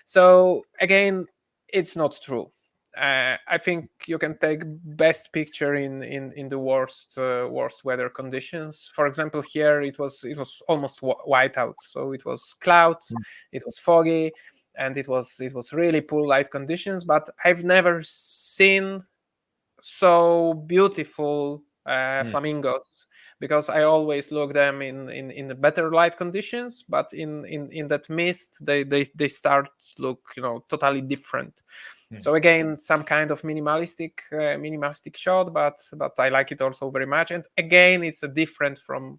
So again, it's not true. I think you can take best picture in the worst weather conditions. For example, here it was almost white out, so it was clouds, it was foggy, and it was really poor light conditions. But I've never seen so beautiful flamingos, because I always look them in the better light conditions, but in that mist they start to look totally different. So again, some kind of minimalistic shot, but I like it also very much. And again, it's a different from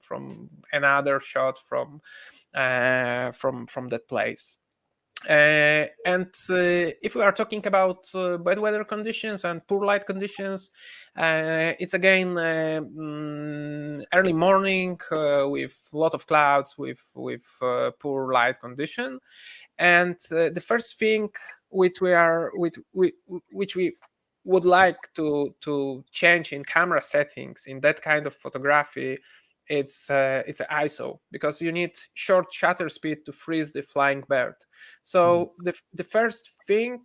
another shot from that place. And if we are talking about bad weather conditions and poor light conditions, it's again early morning with a lot of clouds, with poor light condition. And the first thing which we would like to change in camera settings in that kind of photography, it's an ISO, because you need short shutter speed to freeze the flying bird. So the first thing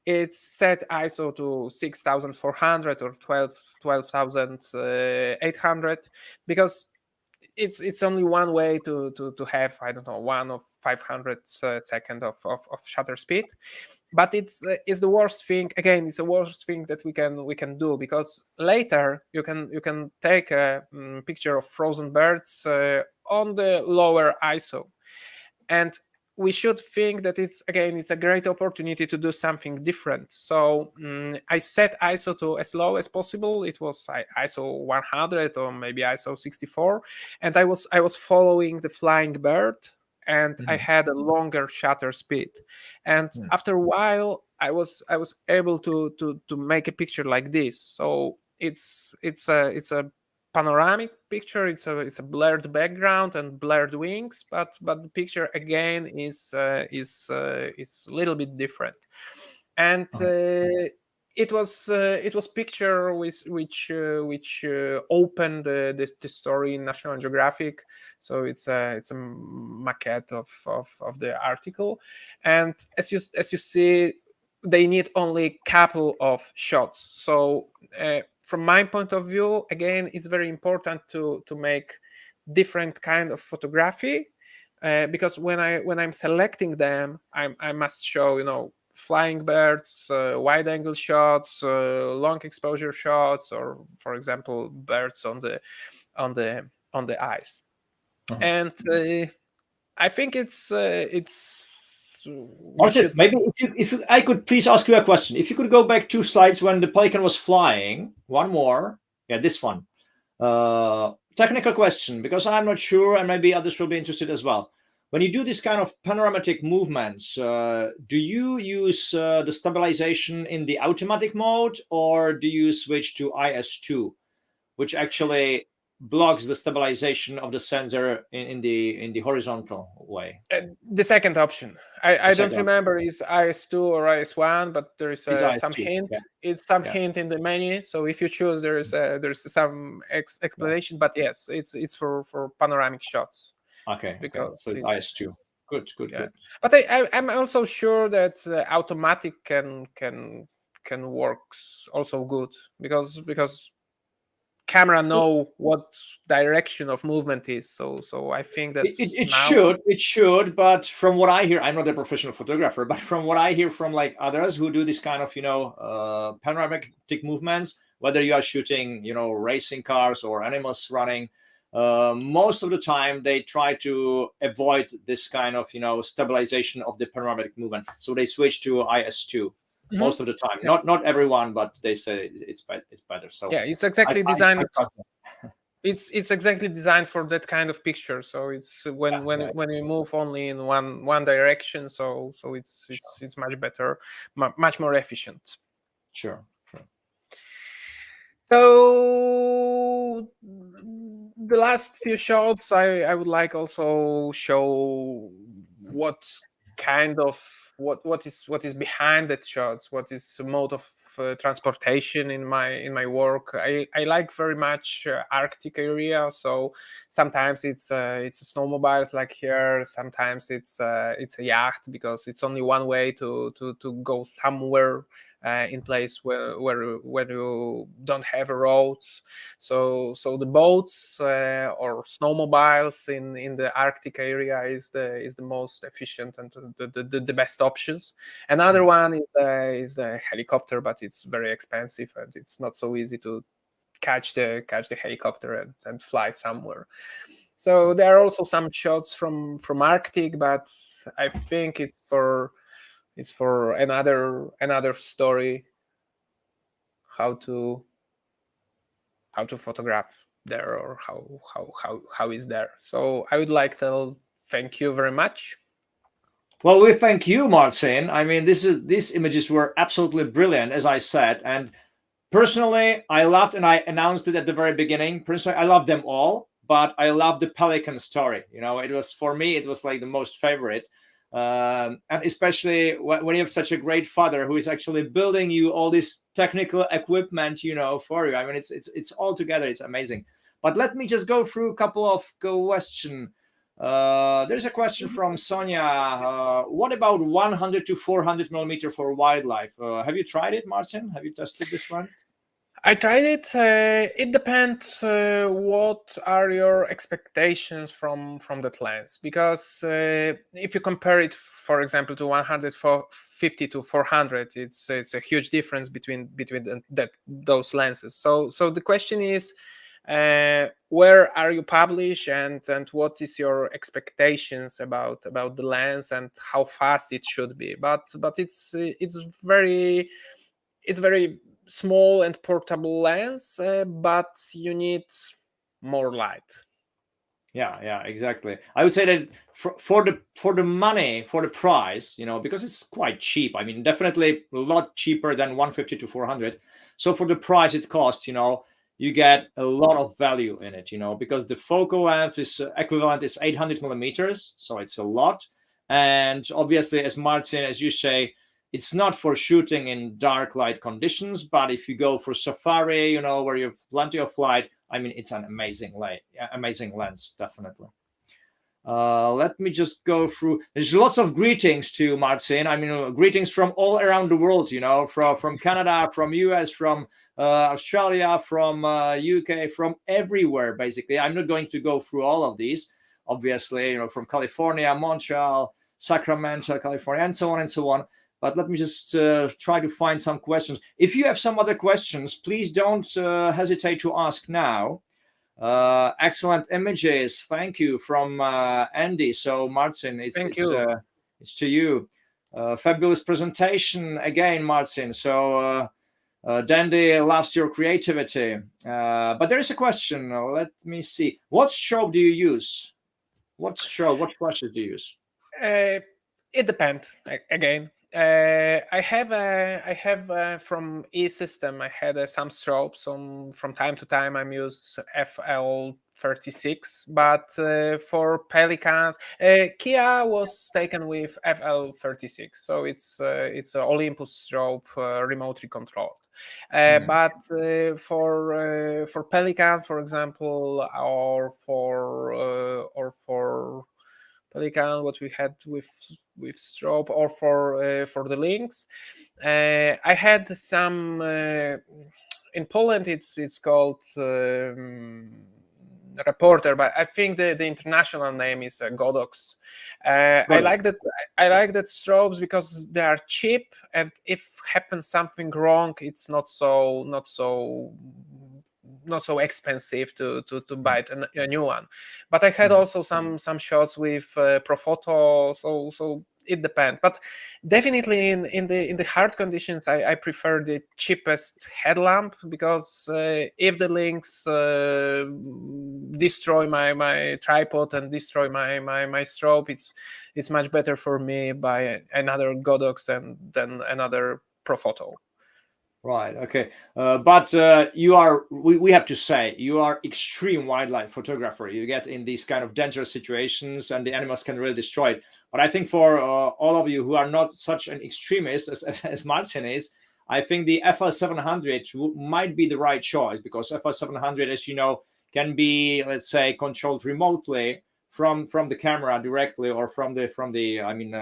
is set ISO to 6400 or 12,800, because it's only one way to have, I don't know, 1 or 500 second of shutter speed. But it's the worst thing. Again, it's the worst thing that we can do, because later you can take a picture of frozen birds on the lower ISO, and we should think that it's a great opportunity to do something different. So I set ISO to as low as possible. It was ISO 100 or maybe ISO 64, and I was following the flying bird, and I had a longer shutter speed. And after a while, I was able to make a picture like this. So it's a panoramic picture. It's a blurred background and blurred wings, but the picture again is a little bit different. And it was picture which opened the story in National Geographic. So it's a maquette of the article, and as you see, they need only a couple of shots. So from my point of view, again, it's very important to make different kind of photography, because when I'm selecting them, I must show flying birds, wide angle shots, long exposure shots, or for example birds on the ice. And I think it's Marcin, maybe if I could please ask you a question. If you could go back 2 slides when the Pelican was flying, one more. Yeah, this one. Technical question, because I'm not sure, and maybe others will be interested as well. When you do this kind of panoramic movements, do you use the stabilization in the automatic mode, or do you switch to IS2, which actually blocks the stabilization of the sensor in the horizontal way? The second option. I don't remember is IS2 or IS1, but there is some hint. Yeah. It's some hint in the menu. So if you choose, there's some explanation. But yes, it's for panoramic shots. Okay. Because so it's IS2. Good. But I'm also sure that automatic can work also good, because camera know what direction of movement is. So I think that it should. But from what I hear, I'm not a professional photographer, but from what I hear from like others who do this kind of panoramic movements, whether you are shooting racing cars or animals running, most of the time they try to avoid this kind of stabilization of the panoramic movement, so they switch to IS2. Most of the time, not everyone, but they say it's better. So yeah, it's exactly designed. It's exactly designed for that kind of picture. So it's when we move only in one direction. So it's much better, much more efficient. Sure. So the last few shots, I would like also show what kind of what is behind that shots, what is the mode of transportation in my work. I like very much Arctic area, so sometimes it's snowmobiles like here, sometimes it's a yacht, because it's only one way to go somewhere in place where you don't have roads. So the boats or snowmobiles in the Arctic area is the most efficient and the best options. Another one is the helicopter, but it's very expensive and it's not so easy to catch the helicopter and fly somewhere. So there are also some shots from Arctic, but I think it's for another story, how to photograph there, or how is there. So I would like to thank you very much. Well, we thank you, Marcin. I mean, these images were absolutely brilliant, as I said, and personally I loved, and I announced it at the very beginning, personally I love them all, but I love the Pelican story. It was, for me, it was like the most favorite. And especially when you have such a great father who is actually building you all this technical equipment, for you. I mean, it's all together. It's amazing. But let me just go through a couple of questions. There's a question from Sonia. What about 100 to 400 millimeter for wildlife? Have you tried it, Marcin? Have you tested this lens? I tried it. It depends. What are your expectations from that lens? Because if you compare it, for example, to 150 to 400, it's a huge difference between those lenses. So the question is, where are you published, and what is your expectations about the lens and how fast it should be? But it's very small and portable lens, but you need more light. Yeah, exactly. I would say that for the money, for the price, because it's quite cheap. I mean, definitely a lot cheaper than 150 to 400. So for the price it costs, you get a lot of value in it, because the focal length is equivalent is 800 millimeters, so it's a lot. And obviously, as Martin, as you say, it's not for shooting in dark light conditions, but if you go for safari, where you have plenty of light, I mean, it's an amazing light, amazing lens, definitely. Let me just go through. There's lots of greetings to Marcin. I mean, greetings from all around the world. From Canada, from US, from Australia, from UK, from everywhere. Basically, I'm not going to go through all of these. Obviously, from California, Montreal, Sacramento, California, and so on and so on. But let me just try to find some questions. If you have some other questions, please don't hesitate to ask now. Excellent images. Thank you from Andy. So Marcin, it's to you. Fabulous presentation again, Marcin. So Dandy loves your creativity. But there is a question. Let me see. What strobe do you use? What strobe? What flashes do you use? It depends. Again, I have from E-System. I had some strobes. From time to time, I use FL36. But for Pelicans, Kia was taken with FL36. So it's an Olympus strobe, remotely controlled. But for Pelican, for example, or for Pelican, what we had with Strobe, or for the Lynx, I had some in Poland. It's called Reporter, but I think the international name is Godox. I like that. I like that strobes because they are cheap, and if happens something wrong, it's not so expensive to buy a new one. But I had also some shots with Profoto, so it depends. But definitely in the hard conditions, I prefer the cheapest headlamp, because if the Lynx destroy my tripod and destroy my strobe, it's much better for me buy another Godox than another Profoto. Right. Okay. But we have to say, you are extreme wildlife photographer. You get in these kind of dangerous situations and the animals can really destroy it. But I think for all of you who are not such an extremist as Marcin is, I think the FL700 might be the right choice, because FL700, as you know, can be, let's say, controlled remotely from the camera directly, or from the I mean,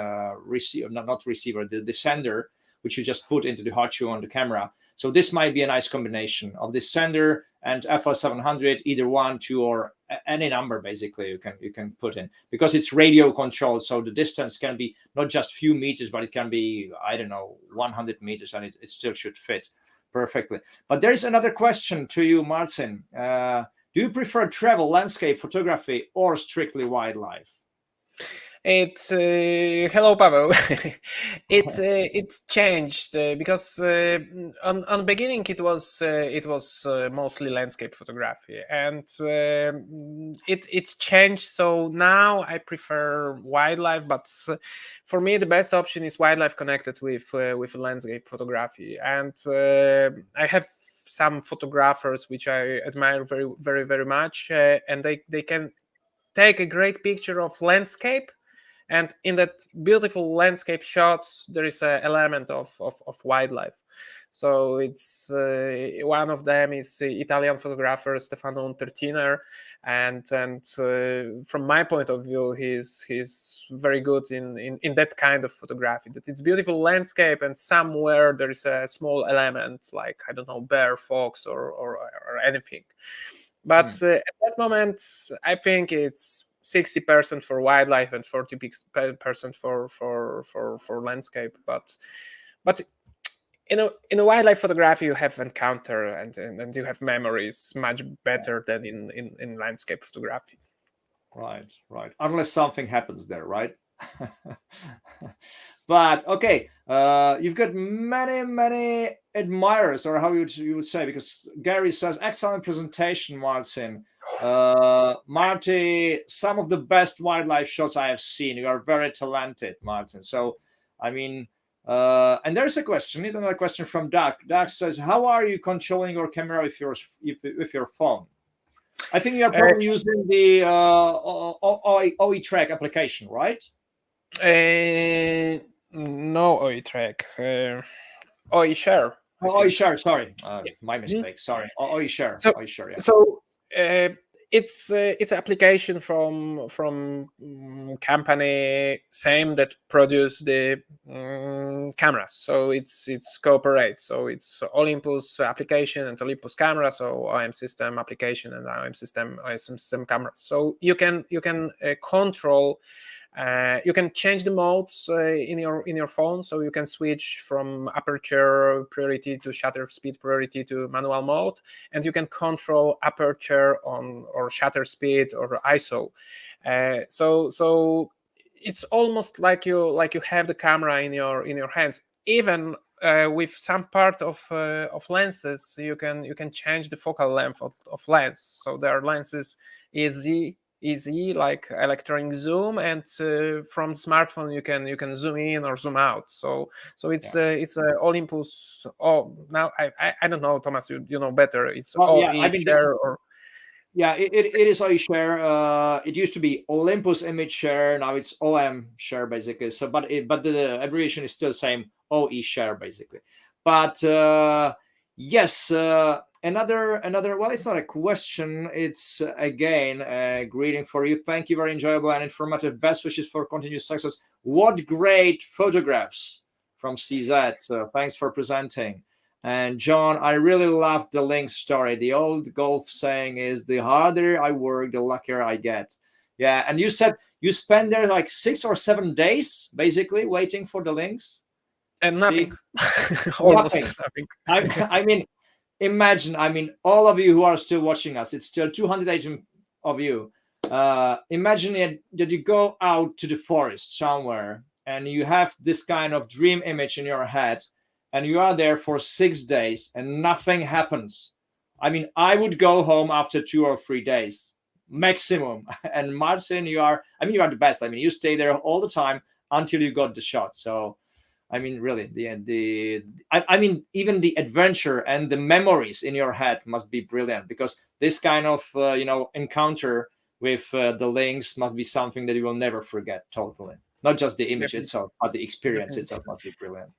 receiver, not receiver, the sender, which you just put into the hot shoe on the camera. So this might be a nice combination of the sender and FL700, either 1, 2, or any number basically you can put in, because it's radio controlled. So the distance can be not just few meters, but it can be, I don't know, 100 meters, and it still should fit perfectly. But there is another question to you, Marcin. Do you prefer travel, landscape photography, or strictly wildlife? It's hello, Pavel. It's changed because on the beginning it was mostly landscape photography, and it's changed. So now I prefer wildlife, but for me the best option is wildlife connected with landscape photography. And I have some photographers which I admire very very very much, and they can take a great picture of landscape And in that beautiful landscape shots, there is an element of wildlife. So it's one of them is Italian photographer Stefano Untertiner, and from my point of view, he's very good in that kind of photography. That it's beautiful landscape, and somewhere there is a small element like, I don't know, bear, fox, or anything. But at that moment, I think it's 60% for wildlife and 40% for landscape. But in a wildlife photography, you have encounter and you have memories much better than in landscape photography. Right. Unless something happens there, right? But okay, you've got many admirers, or how you would say, because Gary says, excellent presentation, Marcin. Marty, some of the best wildlife shots I have seen. You are very talented, Marcin. So, I mean, and there's another question from Doug. Doug says, how are you controlling your camera with your phone? I think you are probably using the OE track application, right? No OE track. OE share. OE share. Sorry, my mistake. Sorry. OE share. OE share. Yeah. So it's application from company same that produce the cameras. So it's cooperate. So it's Olympus application and Olympus camera. So OM system application and OM system cameras. So you can control. You can change the modes in your phone, so you can switch from aperture priority to shutter speed priority to manual mode, and you can control aperture or shutter speed or ISO. So it's almost like you have the camera in your hands. Even with some part of lenses, you can change the focal length of lens. So there are lenses easy like electronic zoom, and from smartphone you can zoom in or zoom out. So it's Olympus. Oh, now I don't know, Thomas, you know better. It's share or it is OE share. It used to be Olympus image share. Now it's OM share basically. So but the abbreviation is still the same, OE share basically. But yes. Another well, it's not a question, it's again a greeting for you. Thank you, very enjoyable and informative. Best wishes for continued success. What great photographs from CZ. So thanks for presenting. And John, I really loved the Lynx story. The old golf saying is, the harder I work, the luckier I get. Yeah, and you said you spent there like 6 or 7 days basically waiting for the Lynx, and nothing. Almost nothing. I mean, imagine, all of you who are still watching us, it's still 280 of you. Imagine that you go out to the forest somewhere and you have this kind of dream image in your head, and you are there for 6 days and nothing happens. I would go home after 2 or 3 days maximum. And Marcin, you are the best. You stay there all the time until you got the shot. So really, even the adventure and the memories in your head must be brilliant, because this kind of encounter with the Lynx must be something that you will never forget. Totally, not just the image itself, but the experience itself must be brilliant.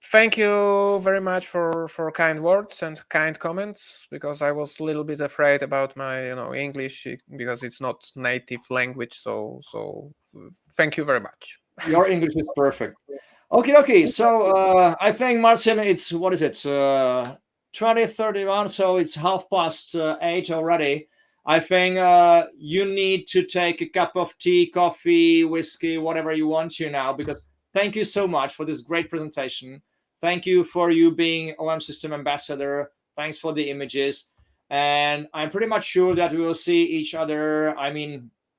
Thank you very much for kind words and kind comments, because I was a little bit afraid about my English, because it's not native language. So thank you very much. Your English is perfect. Okay. So I think, Marcin, it's, what is it, 20:31, so it's 8:30 already. I think you need to take a cup of tea, coffee, whiskey, whatever you want to now, because thank you so much for this great presentation. Thank you for you being OM System Ambassador. Thanks for the images. And I'm pretty much sure that we will see each other.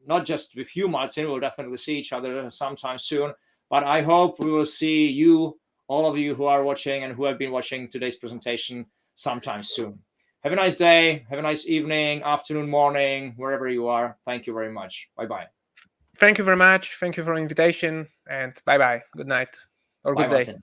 Not just with you, Marcin, we'll definitely see each other sometime soon. But I hope we will see you, all of you who are watching and who have been watching today's presentation, sometime soon. Have a nice day. Have a nice evening, afternoon, morning, wherever you are. Thank you very much. Bye-bye. Thank you very much. Thank you for the invitation. And bye-bye. Good night or good day.